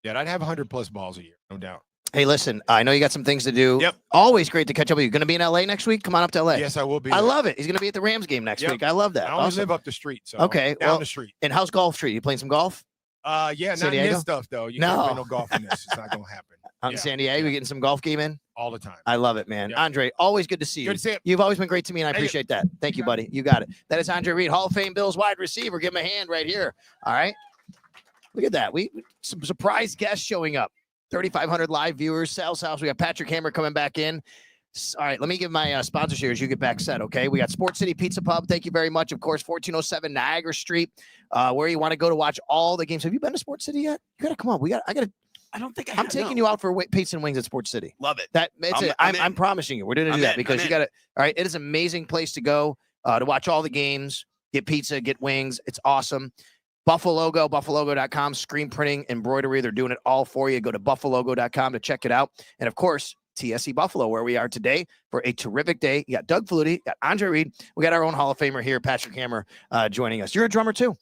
I'd have 100+ balls a year, no doubt. Hey, listen, I know you got some things to do. Yep. Always great to catch up with you. Going to be in LA next week? Come on up to LA. Yes, I will be. I love it. He's going to be at the Rams game next week. I love that. I only live up the street. So okay. Down the street. And how's golf treat? You playing some golf? Not in this stuff, though. You can't play no golf in this. It's not going to happen. Out in San Diego, we getting some golf game in? All the time. I love it, man. Yep. Andre, always good to see you. Good to see you. You've always been great to me, and I appreciate that. Thank you, buddy. You got it. That is Andre Reed, Hall of Fame Bills wide receiver. Give him a hand right here. All right. Look at that. Some surprise guests showing up. 3,500 live viewers. Sales House. We got Patrick Hammer coming back in. All right, let me give my sponsors here as you get back set, okay? We got Sports City Pizza Pub. Thank you very much. Of course, 1407 Niagara Street, where you want to go to watch all the games. Have you been to Sports City yet? You got to come on. I don't think I'm taking you out for pizza and wings at Sports City. Love it. I'm promising you. We're going to do that because you got to. All right, it is an amazing place to go to watch all the games, get pizza, get wings. It's awesome. buffalogo.com, screen printing, embroidery. They're doing it all for you. Go to buffalogo.com to check it out. And of course, TSE Buffalo, where we are today for a terrific day. You got Doug Flutie, you got Andre Reed. We got our own Hall of Famer here, Patrick Hammer, joining us. You're a drummer too.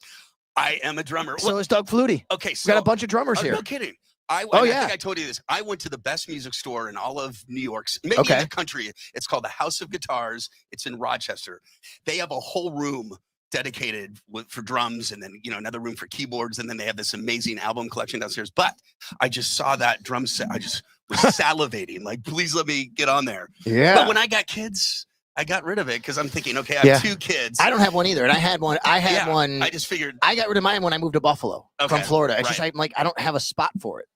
I am a drummer. So is Doug Flutie. Okay, so we got a bunch of drummers here. No kidding. I think I told you this. I went to the best music store in all of New York, maybe in the country. It's called the House of Guitars. It's in Rochester. They have a whole room dedicated for drums, and then another room for keyboards, and then they have this amazing album collection downstairs. But I just saw that drum set. I just was salivating, like, please let me get on there. Yeah. But when I got kids, I got rid of it because I'm thinking, okay, I have 2 kids. I don't have one either, and I had one. One. I just figured I got rid of mine when I moved to Buffalo from Florida. It's just I'm like, I don't have a spot for it.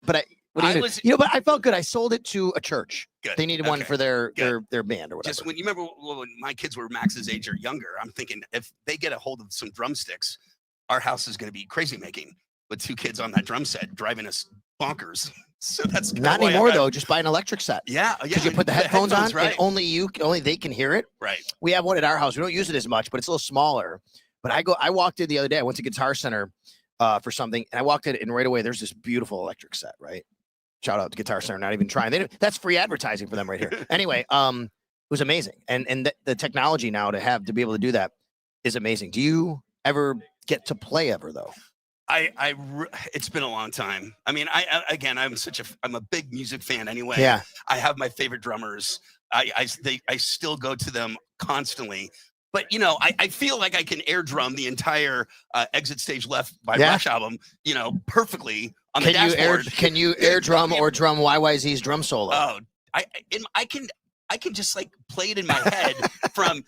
But I felt good. I sold it to a church. Good. They needed one for their band or whatever. Just when you remember when my kids were Max's age or younger, I'm thinking if they get a hold of some drumsticks, our house is going to be crazy making with 2 kids on that drum set driving us bonkers. So that's not anymore though. Just buy an electric set. Yeah. Because you put the headphones on and only they can hear it. Right. We have one at our house. We don't use it as much, but it's a little smaller. But I walked in the other day. I went to Guitar Center for something, and I walked in, and right away there's this beautiful electric set. Right. Shout out to Guitar Center. Not even trying. That's free advertising for them right here. Anyway, it was amazing, and the technology now to be able to do that is amazing. Do you ever get to play ever though? It's been a long time. I mean, I'm a big music fan anyway. Yeah. I have my favorite drummers. I still go to them constantly. But I feel like I can air drum the entire Exit Stage Left by Rush album, perfectly on the dashboard. Can you air drum or drum YYZ's drum solo? Oh, I can just like play it in my head from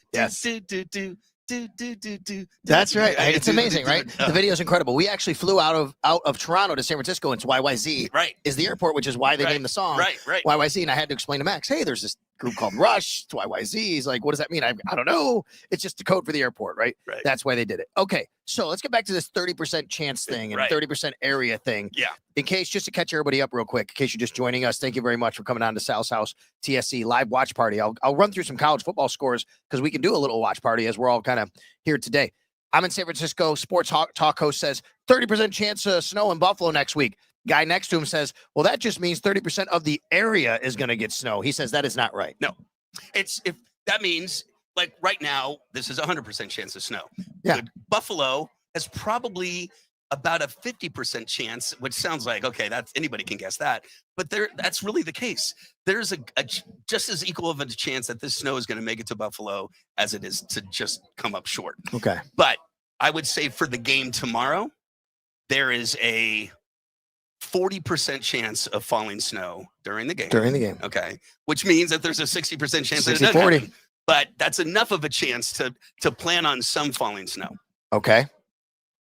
That's right. It's amazing, right? The video is incredible. We actually flew out of Toronto to San Francisco, and it's YYZ. Right. Is the airport, which is why they named the song. Right. YYZ, and I had to explain to Max, hey, there's this group called Rush. It's YYZ. He's like, what does that mean? I don't know. It's just the code for the airport, right? That's why they did it. Okay, so let's get back to this 30% chance thing and 30% area thing. Yeah. In case, just to catch everybody up real quick, in case you're just joining us, thank you very much for coming on to Sal's House TSC live watch party. I'll run through some college football scores because we can do a little watch party as we're all kind of here today. I'm in San Francisco. Sports Talk host says 30% chance of snow in Buffalo next week. Guy next to him says, well, that just means 30% of the area is going to get snow. He says that is not right. No, if that means like right now, this is 100% chance of snow. Yeah. But Buffalo has probably about a 50% chance, which sounds like, okay, that's anybody can guess that, but that's really the case. There's a just as equal of a chance that this snow is going to make it to Buffalo as it is to just come up short. Okay. But I would say for the game tomorrow, there is a 40% chance of falling snow during the game. Okay. Which means that there's a 60% chance that it doesn't happen. But that's enough of a chance to plan on some falling snow. Okay.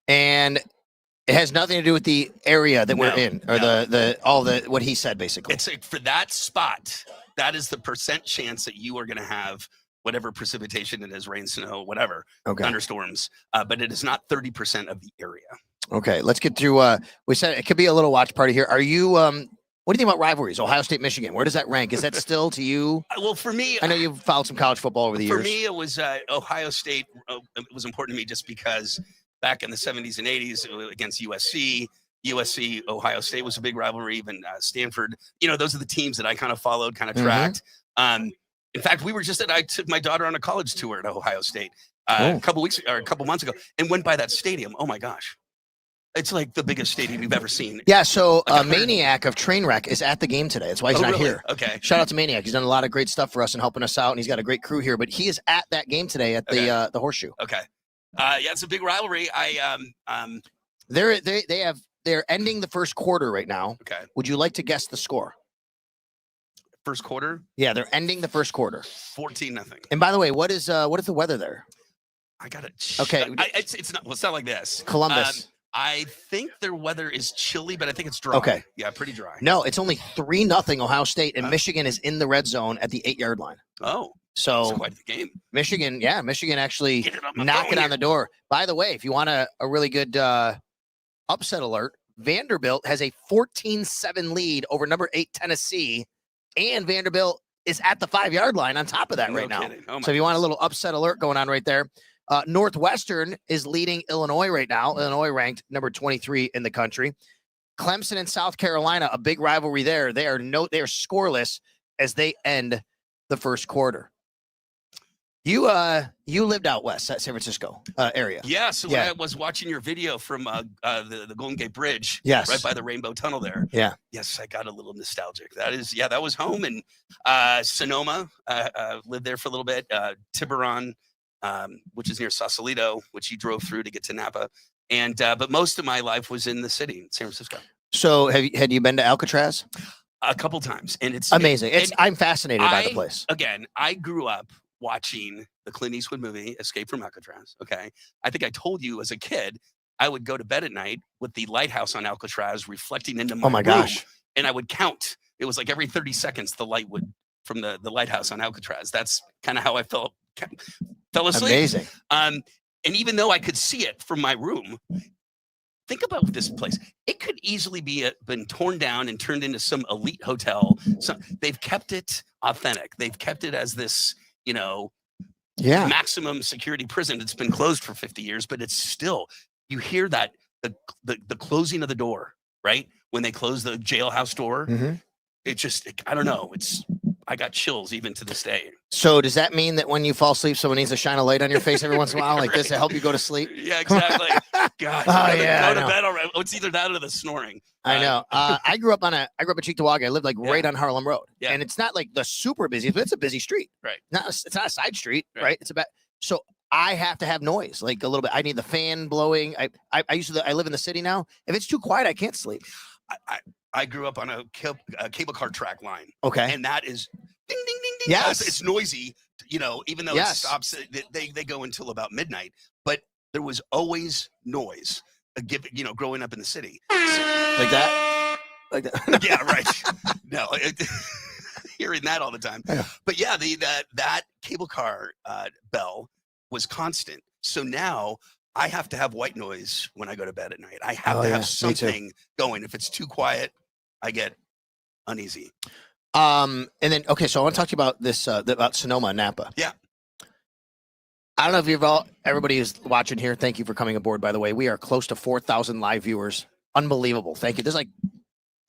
And it has nothing to do with the area that we're in or what he said, basically. It's like for that spot, that is the percent chance that you are going to have whatever precipitation it is, rain, snow, whatever, thunderstorms. But it is not 30% of the area. Okay, let's get through. We said it could be a little watch party here. Are you? What do you think about rivalries? Ohio State, Michigan. Where does that rank? Is that still to you? Well, for me, I know you've followed some college football over the years. For me, it was Ohio State. It was important to me just because back in the 70s and 80s against USC, Ohio State was a big rivalry. Even Stanford. Those are the teams that I kind of followed, kind of tracked. In fact, I took my daughter on a college tour at Ohio State a couple months ago, and went by that stadium. Oh my gosh. It's like the biggest stadium you've ever seen. Yeah, so Maniac of Trainwreck is at the game today. That's why he's not here. Okay. Shout out to Maniac. He's done a lot of great stuff for us and helping us out, and he's got a great crew here. But he is at that game today at the Horseshoe. Okay. It's a big rivalry. They're ending the first quarter right now. Okay. Would you like to guess the score? First quarter? Yeah, they're ending the first quarter. 14-0. And by the way, what is the weather there? I got it. Okay. It's not like this. Columbus. I think their weather is chilly, but I think it's dry. Okay. Yeah, pretty dry. No, it's only 3-0 Ohio State, and Michigan is in the red zone at the 8-yard line. Oh. So it's quite the game. Michigan actually knocking on the door. By the way, if you want a really good upset alert, Vanderbilt has a 14-7 lead over number 8 Tennessee, and Vanderbilt is at the 5-yard line on top of that right now. So if you want a little upset alert going on right there. Northwestern is leading Illinois right now. Illinois ranked number 23 in the country. Clemson and South Carolina, a big rivalry there. They are scoreless as they end the first quarter. You lived out west at San Francisco area. Yeah, so when I was watching your video from the Golden Gate Bridge, right by the Rainbow Tunnel there. Yeah. Yes, I got a little nostalgic. That was home. And Sonoma, lived there for a little bit. Tiburon, which is near Sausalito, which you drove through to get to Napa. And but most of my life was in the city, in San Francisco. So had you been to Alcatraz? A couple times, and it's amazing. I'm fascinated by the place. Again, I grew up watching the Clint Eastwood movie Escape from Alcatraz. Okay, I think I told you as a kid I would go to bed at night with the lighthouse on Alcatraz reflecting into my room, gosh, and I would count. It was like every 30 seconds the light would from the lighthouse on Alcatraz. That's kind of how I fell asleep. Amazing. And even though I could see it from my room, think about this place. It could easily been torn down and turned into some elite hotel. So they've kept it authentic. They've kept it as this, maximum security prison. It's been closed for 50 years, but it's still, you hear that the closing of the door, right? When they close the jailhouse door, it just, I don't know. I got chills even to this day. So does that mean that when you fall asleep, someone needs to shine a light on your face every once in a while like this to help you go to sleep? Yeah, exactly. God, go to bed already. It's either that or the snoring. I know. I grew up in Cheektowaga. I lived right on Harlem Road. Yeah. And it's not like the super busy, but it's a busy street. Right. It's not a side street, right? It's about, so I have to have noise, like a little bit. I need the fan blowing. I live in the city now. If it's too quiet, I can't sleep. I grew up on a cable car track line. Okay. And that is ding, ding, ding, ding. Yes. It's noisy, even though it stops, they go until about midnight. But there was always noise, growing up in the city. Like that? Like that? Yeah, right. No, hearing that all the time. Yeah. But yeah, that cable car bell was constant. So now I have to have white noise when I go to bed at night. I have to have something going. If it's too quiet, I get uneasy. And then, okay, so I want to talk to you about this, about Sonoma and Napa. Yeah. I don't know if everybody who's watching here, thank you for coming aboard, by the way. We are close to 4,000 live viewers. Unbelievable. Thank you.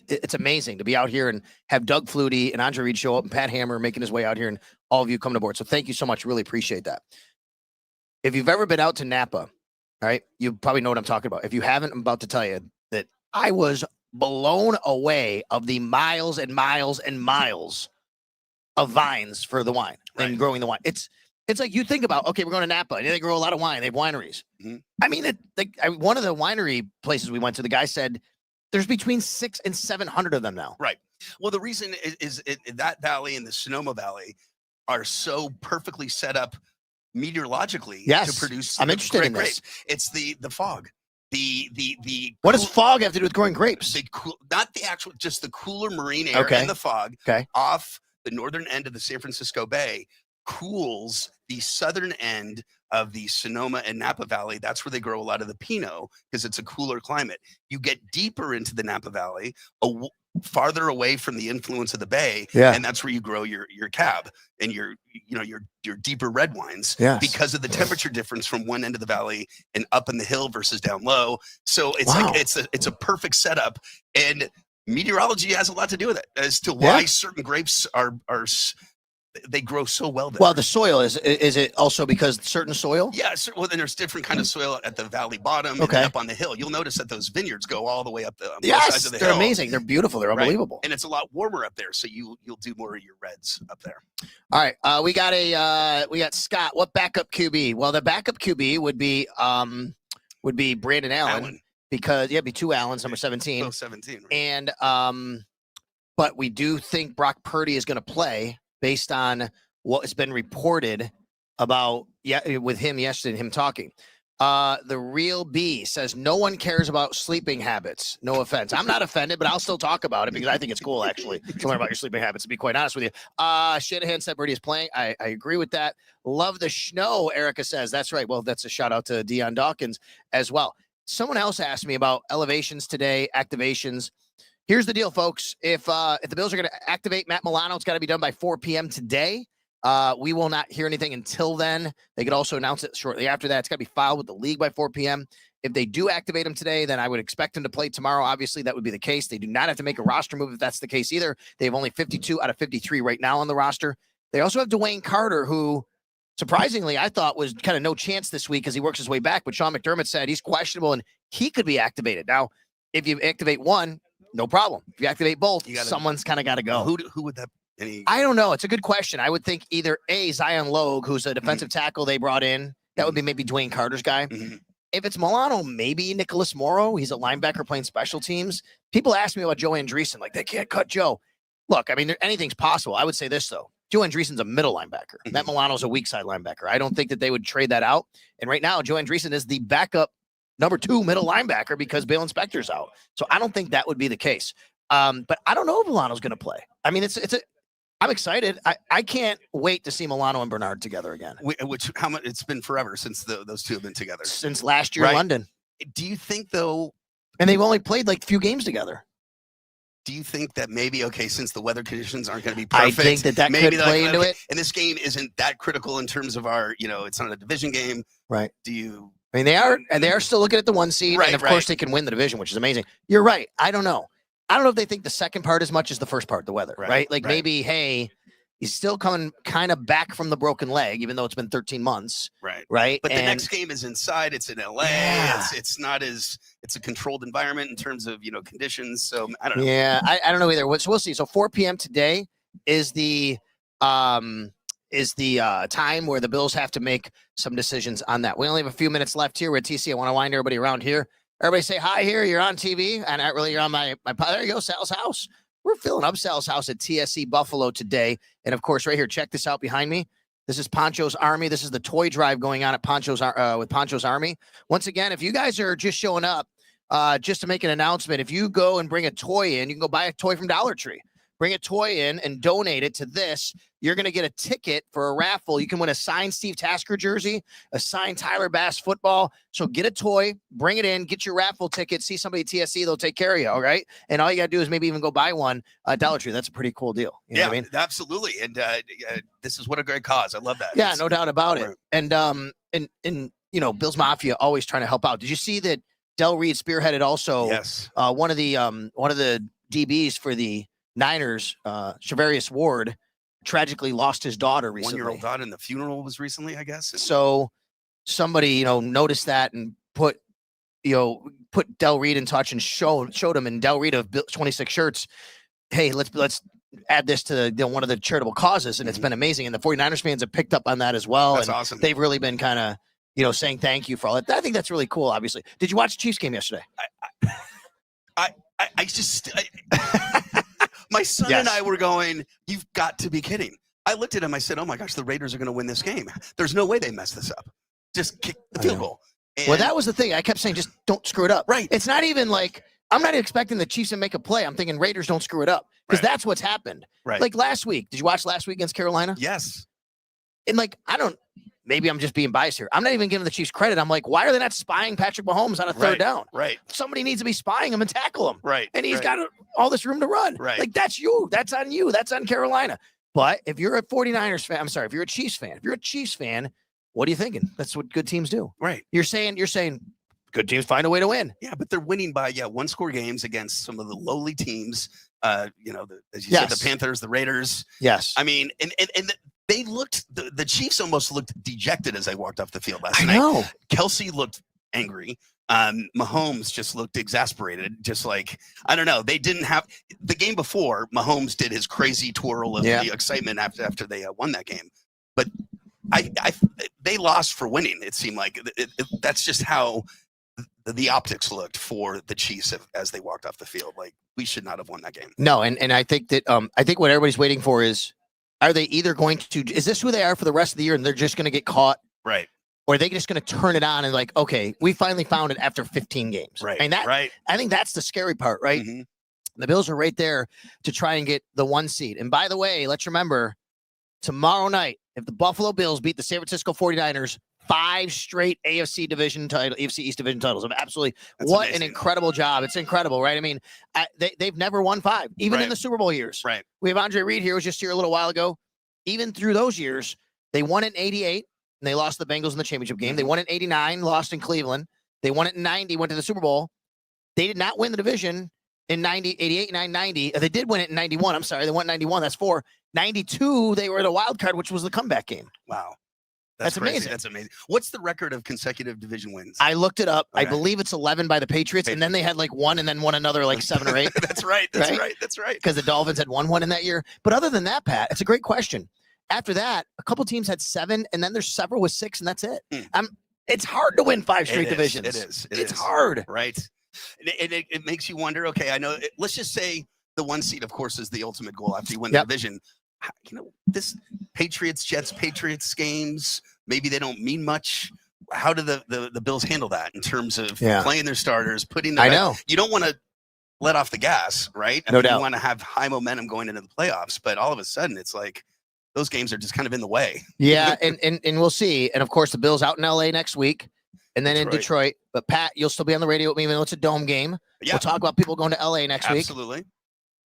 It's amazing to be out here and have Doug Flutie and Andre Reed show up and Pat Hammer making his way out here and all of you coming aboard. So thank you so much. Really appreciate that. If you've ever been out to Napa, all right, you probably know what I'm talking about. If you haven't, I'm about to tell you that I was blown away of the miles and miles and miles of vines for the wine and growing the wine. It's like you think about, okay, we're going to Napa and they grow a lot of wine. They have wineries. Mm-hmm. I mean, one of the winery places we went to, the guy said there's between 600 and 700 of them now. Right. Well, the reason is that valley and the Sonoma Valley are so perfectly set up meteorologically to produce. I'm interested in this. It's the fog. What does fog have to do with growing grapes? Not the actual, just the cooler marine air and the fog off the northern end of the San Francisco Bay cools the southern end of the Sonoma and Napa Valley. That's where they grow a lot of the Pinot because it's a cooler climate. You get deeper into the Napa Valley, farther away from the influence of the Bay, and that's where you grow your Cab and your deeper red wines because of the temperature difference from one end of the valley and up in the hill versus down low. So it's it's a perfect setup, and meteorology has a lot to do with it as to why certain grapes they grow so well there. Well, the soil is it also because certain soil? Yeah. Well, then there's different kind of soil at the valley bottom and up on the hill. You'll notice that those vineyards go all the way up both sides of the hill. They're amazing. They're beautiful. They're unbelievable. And it's a lot warmer up there, so you'll do more of your reds up there. All right. We got Scott. What backup QB? Well, the backup QB would be Brandon Allen. Because it'd be two Allens, number 17. Both 17. Right. And but we do think Brock Purdy is going to play, based on what has been reported about with him yesterday and him talking. The Real B says no one cares about sleeping habits. No offense. I'm not offended, but I'll still talk about it because I think it's cool actually to learn about your sleeping habits, to be quite honest with you. Shanahan said Brady is playing. I agree with that. Love the snow, Erica says. That's right. Well, that's a shout out to Deion Dawkins as well. Someone else asked me about elevations today, activations. Here's the deal, folks. If the Bills are going to activate Matt Milano, it's got to be done by 4 p.m. today. We will not hear anything until then. They could also announce it shortly after that. It's got to be filed with the league by 4 p.m. If they do activate him today, then I would expect him to play tomorrow. Obviously, that would be the case. They do not have to make a roster move if that's the case either. They have only 52 out of 53 right now on the roster. They also have Dwayne Carter, who surprisingly I thought was kind of no chance this week as he works his way back. But Sean McDermott said he's questionable and he could be activated. Now, if you activate one, no problem. If you activate both, someone's kind of got to go. Who would that be? I don't know. It's a good question. I would think either Zion Logue, who's a defensive tackle they brought in. That would be maybe Dwayne Carter's guy. If it's Milano, maybe Nicholas Morrow. He's a linebacker playing special teams. People ask me about Joe Andreessen. Like, they can't cut Joe. Look, I mean, anything's possible. I would say this, though. Joe Andreessen's a middle linebacker. Matt Milano's a weak side linebacker. I don't think that they would trade that out. And right now, Joe Andreessen is the backup number 2 middle linebacker because Bale Inspector's out. So I don't think that would be the case. But I don't know if Milano's going to play. I mean, I'm excited. I can't wait to see Milano and Bernard together again. How much? It's been forever since those two have been together. Since last year in London. Do you think, though? And they've only played like a few games together. Do you think that maybe, since the weather conditions aren't going to be perfect, I think that maybe could play into it? And this game isn't that critical in terms of our, it's not a division game. Right. Do you? I mean, they are still looking at the 1 seed, and of course they can win the division, which is amazing. You're right. I don't know if they think the second part as much as the first part, the weather, right? Like maybe, hey, he's still coming kind of back from the broken leg, even though it's been 13 months. Right. But the next game is inside. It's in LA. Yeah. It's a controlled environment in terms of, conditions. So I don't know. Yeah. I don't know either. So we'll see. So 4 p.m. today is the time where the Bills have to make some decisions on that. We only have a few minutes left here. We're at TC. I want to wind everybody around here. Everybody say hi here. You're on TV. And not really, you're on my there you go, Sal's house. We're filling up Sal's house at TSE Buffalo today. And of course, right here, check this out behind me. This is Poncho's Army. This is the toy drive going on at with Poncho's Army. Once again, if you guys are just showing up, just to make an announcement, if you go and bring a toy in, you can go buy a toy from Dollar Tree. Bring a toy in and donate it to this. You're going to get a ticket for a raffle. You can win a signed Steve Tasker jersey, a signed Tyler Bass football. So get a toy, bring it in, get your raffle ticket, see somebody at TSC, they'll take care of you, all right? And all you got to do is maybe even go buy one at Dollar Tree. That's a pretty cool deal. You know what I mean? Absolutely. And this is what a great cause. I love that. Yeah, no doubt about it. And Bills Mafia always trying to help out. Did you see that Del Reed spearheaded also one of the DBs for the Niners, Shavarius Ward, tragically lost his daughter recently. 1-year-old daughter, and the funeral was recently, I guess. So somebody, noticed that and put Del Reed in touch and showed him, and Del Reed of 26 shirts. Hey, let's add this to one of the charitable causes, and it's been amazing. And the 49ers fans have picked up on that as well. That's and awesome. They've really been kind of, saying thank you for all that. I think that's really cool. Obviously, did you watch the Chiefs game yesterday? My son and I were going, you've got to be kidding. I looked at him. I said, oh, my gosh, the Raiders are going to win this game. There's no way they mess this up. Just kick the field goal. Well, that was the thing. I kept saying, just don't screw it up. Right. It's not even like I'm not expecting the Chiefs to make a play. I'm thinking Raiders don't screw it up because that's what's happened. Right. Like last week. Did you watch last week against Carolina? Yes. And maybe I'm just being biased here. I'm not even giving the Chiefs credit. I'm like, why are they not spying Patrick Mahomes on a third down? Right. Somebody needs to be spying him and tackle him. Right. And he's got all this room to run. Right. Like, that's you. That's on you. That's on Carolina. But if you're a 49ers fan, if you're a Chiefs fan, what are you thinking? That's what good teams do. Right. You're saying good teams find a way to win. Yeah, but they're winning by, one-score games against some of the lowly teams. As you said, the Panthers, the Raiders. Yes. I mean, and they looked, the Chiefs almost looked dejected as they walked off the field last night. I know. Kelsey looked angry. Mahomes just looked exasperated. Just like, I don't know. They didn't have the game before. Mahomes did his crazy twirl of the excitement after they won that game. But they lost for winning. It seemed like that's just how the optics looked for the Chiefs as they walked off the field. Like, we should not have won that game. No. And I think that, I think what everybody's waiting for is, are they either going to, is this who they are for the rest of the year and they're just going to get caught? Right. Or are they just going to turn it on and like, okay, we finally found it after 15 games? Right. And I think that's the scary part, right? Mm-hmm. The Bills are right there to try and get the 1 seed. And by the way, let's remember, tomorrow night, if the Buffalo Bills beat the San Francisco 49ers, 5 straight AFC East division titles. Absolutely. What amazing. An incredible job. It's incredible, right? I mean, they've never won 5, even in the Super Bowl years. Right. We have Andre Reed here, who was just here a little while ago. Even through those years, they won in 88, and they lost the Bengals in the championship game. Mm-hmm. They won in 89, lost in Cleveland. They won it in 90, went to the Super Bowl. They did not win the division in 90, 88, 9, 90. They did win it in 91. I'm sorry. They won 91. That's 4. 92, they were the wild card, which was the comeback game. Wow. That's amazing. That's amazing. What's the record of consecutive division wins? I looked it up. Okay. I believe it's 11 by the Patriots, and then they had like 1 and then won another like 7 or 8. That's right. That's right. That's right. Because the Dolphins had won 1 in that year. But other than that, Pat, it's a great question. After that, a couple teams had 7, and then there's several with 6, and that's it. It's hard to win 5 straight divisions. It is. It's hard. Right. And it makes you wonder, okay, I know, let's just say the 1 seed, of course, is the ultimate goal after you win the division. You know, this Patriots games, maybe they don't mean much. How do the Bills handle that in terms of playing their starters, putting them you don't want to let off the gas, right? No doubt. You want to have high momentum going into the playoffs, but all of a sudden it's like those games are just kind of in the way. Yeah, and we'll see. And of course, the Bills out in LA next week, and then in Detroit. But Pat, you'll still be on the radio with me even though it's a dome game. Yeah. We'll talk about people going to LA next week. Absolutely.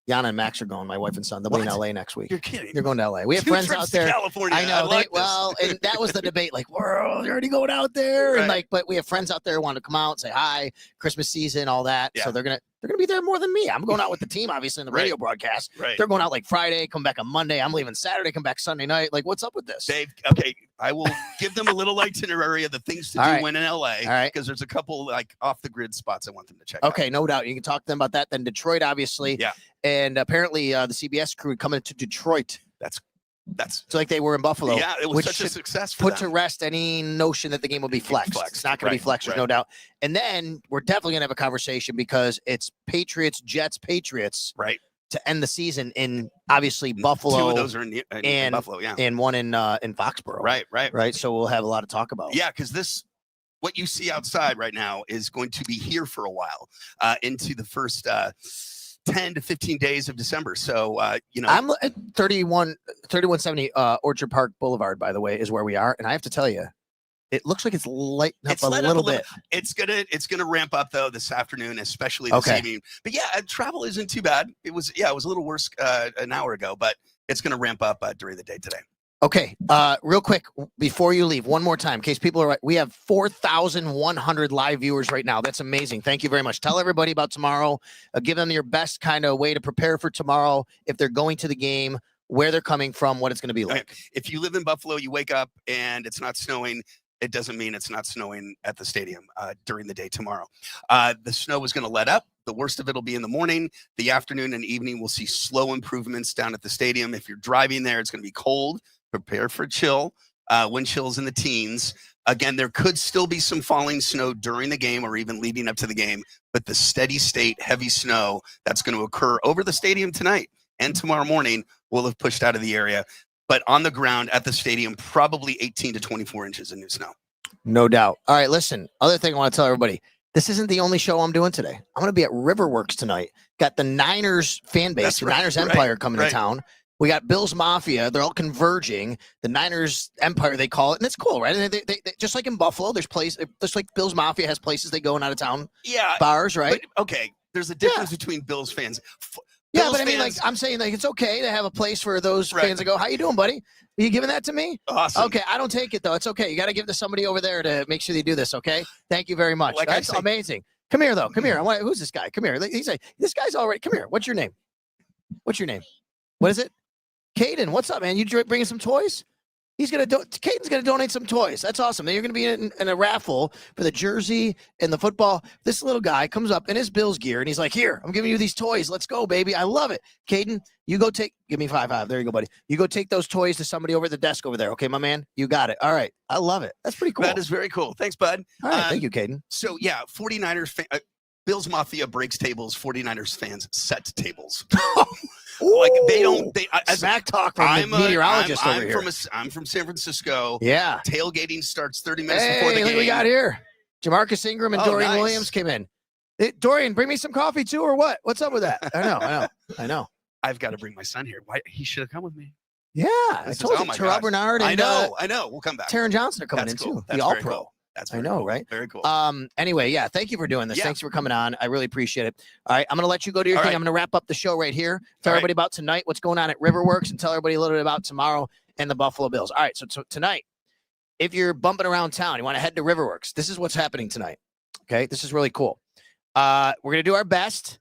Yana and Max are going. My wife and son. They'll be in LA next week. You're kidding. You're going to LA. We have 2 friends out there. California. I know. And that was the debate. Like, we're already going out there, right. And like, but we have friends out there who want to come out, say hi, Christmas season, all that. Yeah. So they're gonna be there more than me. I'm going out with the team, obviously, in the radio broadcast. Right. They're going out like Friday, come back on Monday. I'm leaving Saturday, come back Sunday night. Like, what's up with this? Dave, okay, I will give them a little itinerary of the things to do when in LA. All right. Because there's a couple like off the grid spots I want them to check out. Okay, no doubt. You can talk to them about that. Then Detroit, obviously. Yeah. And apparently the CBS crew coming to Detroit. That's so like they were in Buffalo. Yeah, it was such a success for put them. To rest any notion that the game will be flexed. It's not going to be flexed, there's no doubt. And then we're definitely going to have a conversation because it's Patriots, Jets, Patriots. Right. To end the season in obviously Buffalo. 2 of those are in Buffalo, and 1 in Foxborough. Right. So we'll have a lot to talk about. Yeah, because what you see outside right now is going to be here for a while into the first 10 to 15 days of December. So, I'm at 3170 Orchard Park Boulevard, by the way, is where we are. And I have to tell you, it looks like it's lighting up a little bit. It's gonna ramp up though this afternoon, especially this evening. But yeah, travel isn't too bad. It was a little worse an hour ago, but it's gonna ramp up during the day today. Okay, real quick before you leave, one more time, in case people are right. We have 4,100 live viewers right now. That's amazing. Thank you very much. Tell everybody about tomorrow. Give them your best kind of way to prepare for tomorrow. If they're going to the game, where they're coming from, what it's going to be like. Okay. If you live in Buffalo, you wake up and it's not snowing. It doesn't mean it's not snowing at the stadium during the day tomorrow. The snow is going to let up. The worst of it will be in the morning. The afternoon and evening, we'll see slow improvements down at the stadium. If you're driving there, it's going to be cold. Prepare for chill, wind chills in the teens. Again, there could still be some falling snow during the game or even leading up to the game, but the steady state, heavy snow that's going to occur over the stadium tonight and tomorrow morning will have pushed out of the area. But on the ground at the stadium, probably 18 to 24 inches of new snow. No doubt. All right, listen, other thing I want to tell everybody, this isn't the only show I'm doing today. I'm going to be at Riverworks tonight. Got the Niners fan base, Niners Empire coming to town. We got Bills Mafia. They're all converging. The Niners Empire, they call it. And it's cool, right? And they just like in Buffalo, there's places, just like Bills Mafia has places they go in out of town. Yeah. Bars, right? But, okay. There's a difference between Bills fans. Bills but I mean, like, I'm saying, like, it's okay to have a place for those fans to go, how you doing, buddy? Are you giving that to me? Awesome. Okay, I don't take it, though. It's okay. You got to give to somebody over there to make sure they do this, okay? Thank you very much. Like That's amazing. Come here, though. Come here. Who's this guy? Come here. He's like, this guy's all right. Come here. What's your name? What is it? Caden, what's up, man? You bringing some toys? Caden's gonna donate some toys. That's awesome. Then you're gonna be in a raffle for the jersey and the football. This little guy comes up in his Bills gear and he's like, "Here, I'm giving you these toys. Let's go, baby. I love it." Caden, you go give me 5. There you go, buddy. You go take those toys to somebody over at the desk over there. Okay, my man. You got it. All right. I love it. That's pretty cool. That is very cool. Thanks, bud. All right. Thank you, Caden. So yeah, 49ers Bills Mafia breaks tables. 49ers fans set tables. Like they don't. Smack talk from the meteorologist over here. I'm from San Francisco. Yeah. Tailgating starts 30 minutes before the game. Look what we got here. Jamarcus Ingram and Dorian Williams came in. Dorian, bring me some coffee too, or what? What's up with that? I know. I've got to bring my son here. Why? He should have come with me. Yeah, I told you. Terrell Bernard and I know. We'll come back. Taron Johnson are coming in too. That's the All-Pro. Cool. That's cool. Right? Very cool. Anyway, yeah, thank you for doing this. Yeah. Thanks for coming on. I really appreciate it. All right, I'm going to let you go do your thing. I'm going to wrap up the show right here. Tell everybody about tonight, what's going on at Riverworks, and tell everybody a little bit about tomorrow and the Buffalo Bills. All right, so tonight, if you're bumping around town, you want to head to Riverworks, this is what's happening tonight. Okay, this is really cool. We're going to do our best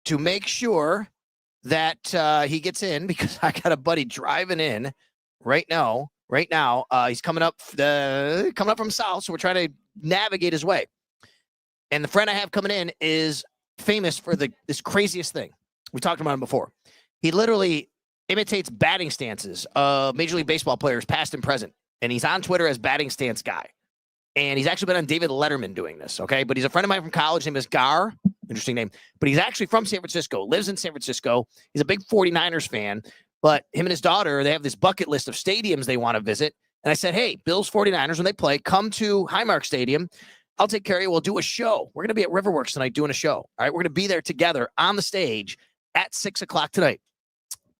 to make sure that he gets in, because I got a buddy driving in right now. He's coming up from south, so we're trying to navigate his way. And the friend I have coming in is famous for this craziest thing. We talked about him before. He literally imitates batting stances of Major League Baseball players, past and present. And he's on Twitter as Batting Stance Guy. And he's actually been on David Letterman doing this, okay? But he's a friend of mine from college. His name is Gar. Interesting name. But he's actually from San Francisco, lives in San Francisco. He's a big 49ers fan. But him and his daughter, they have this bucket list of stadiums they want to visit. And I said, hey, Bills 49ers, when they play, come to Highmark Stadium. I'll take care of you. We'll do a show. We're going to be at Riverworks tonight doing a show. All right, we're going to be there together on the stage at 6 o'clock tonight.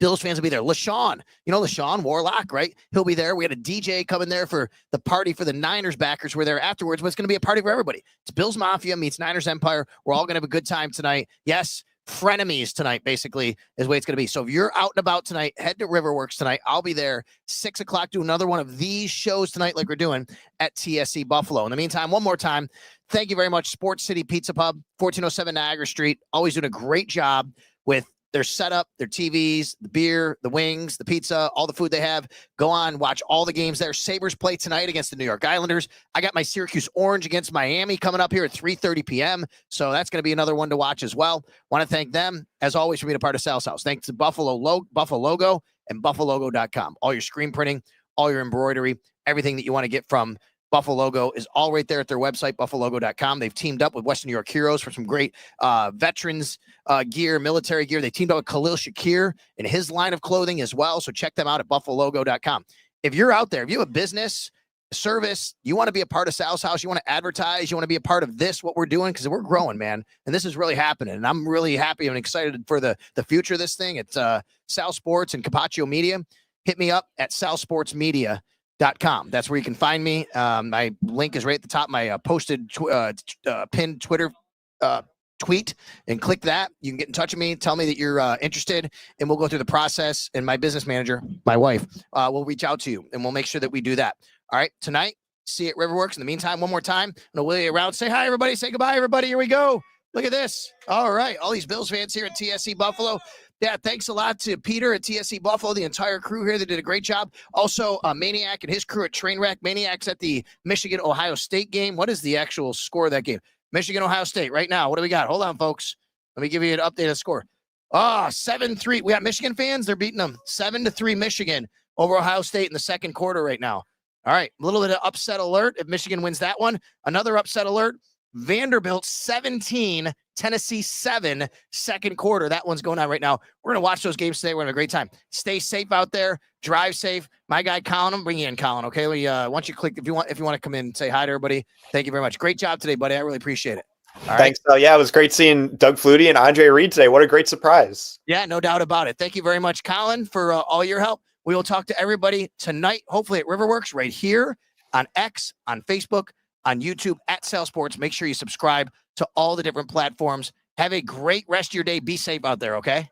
Bills fans will be there. LaShawn, LaShawn Warlock, right? He'll be there. We had a DJ come in there for the party for the Niners backers. We're there afterwards, but it's going to be a party for everybody. It's Bills Mafia meets Niners Empire. We're all going to have a good time tonight. Yes, frenemies tonight, basically, is the way it's going to be. So if you're out and about tonight, head to Riverworks tonight. I'll be there 6 o'clock, do another one of these shows tonight like we're doing at TSE Buffalo. In the meantime, one more time, thank you very much, Sports City Pizza Pub, 1407 Niagara Street. Always doing a great job with their setup, their TVs, the beer, the wings, the pizza, all the food they have. Go on, watch all the games there. Sabres play tonight against the New York Islanders. I got my Syracuse Orange against Miami coming up here at 3:30 p.m. So that's going to be another one to watch as well. Want to thank them, as always, for being a part of Sal's House. Thanks to Buffalo Logo and BuffaloLogo.com. All your screen printing, all your embroidery, everything that you want to get from Buffalo Logo is all right there at their website, BuffaloLogo.com. They've teamed up with Western New York Heroes for some great veterans gear, military gear. They teamed up with Khalil Shakir in his line of clothing as well. So check them out at BuffaloLogo.com. If you're out there, if you have a business, a service, you want to be a part of Sal's House, you want to advertise, you want to be a part of this, what we're doing, because we're growing, man. And this is really happening. And I'm really happy and excited for the future of this thing. It's Sal Sports and Capaccio Media. Hit me up at salsportsmedia.com. That's where you can find me. My link is right at the top. My posted pinned Twitter tweet, and click that. You can get in touch with me. Tell me that you're interested, and we'll go through the process. And my business manager, my wife, will reach out to you, and we'll make sure that we do that. All right. Tonight, see you at Riverworks. In the meantime, one more time, I'm gonna wheel you around. Say hi, everybody. Say goodbye, everybody. Here we go. Look at this. All right. All these Bills fans here at TSE Buffalo. Yeah, thanks a lot to Peter at TSE Buffalo, the entire crew here. They did a great job. Also, Maniac and his crew at Trainwreck. Maniac's at the Michigan-Ohio State game. What is the actual score of that game? Michigan-Ohio State right now. What do we got? Hold on, folks. Let me give you an updated score. 7-3. We got Michigan fans. They're beating them 7-3 Michigan over Ohio State in the second quarter right now. All right, a little bit of upset alert if Michigan wins that one. Another upset alert. Vanderbilt 17, Tennessee 7, second quarter. That one's going on right now. We're going to watch those games today. We're going to have a great time. Stay safe out there. Drive safe. My guy, Colin, I'm bringing you in, Colin, okay? Once you click, if you want to come in and say hi to everybody, thank you very much. Great job today, buddy. I really appreciate it. All Thanks. Right. Yeah, it was great seeing Doug Flutie and Andre Reed today. What a great surprise. Yeah, no doubt about it. Thank you very much, Colin, for all your help. We will talk to everybody tonight, hopefully at Riverworks, right here on X, on Facebook, on YouTube, at Sal Sports. Make sure you subscribe to all the different platforms. Have a great rest of your day. Be safe out there, okay?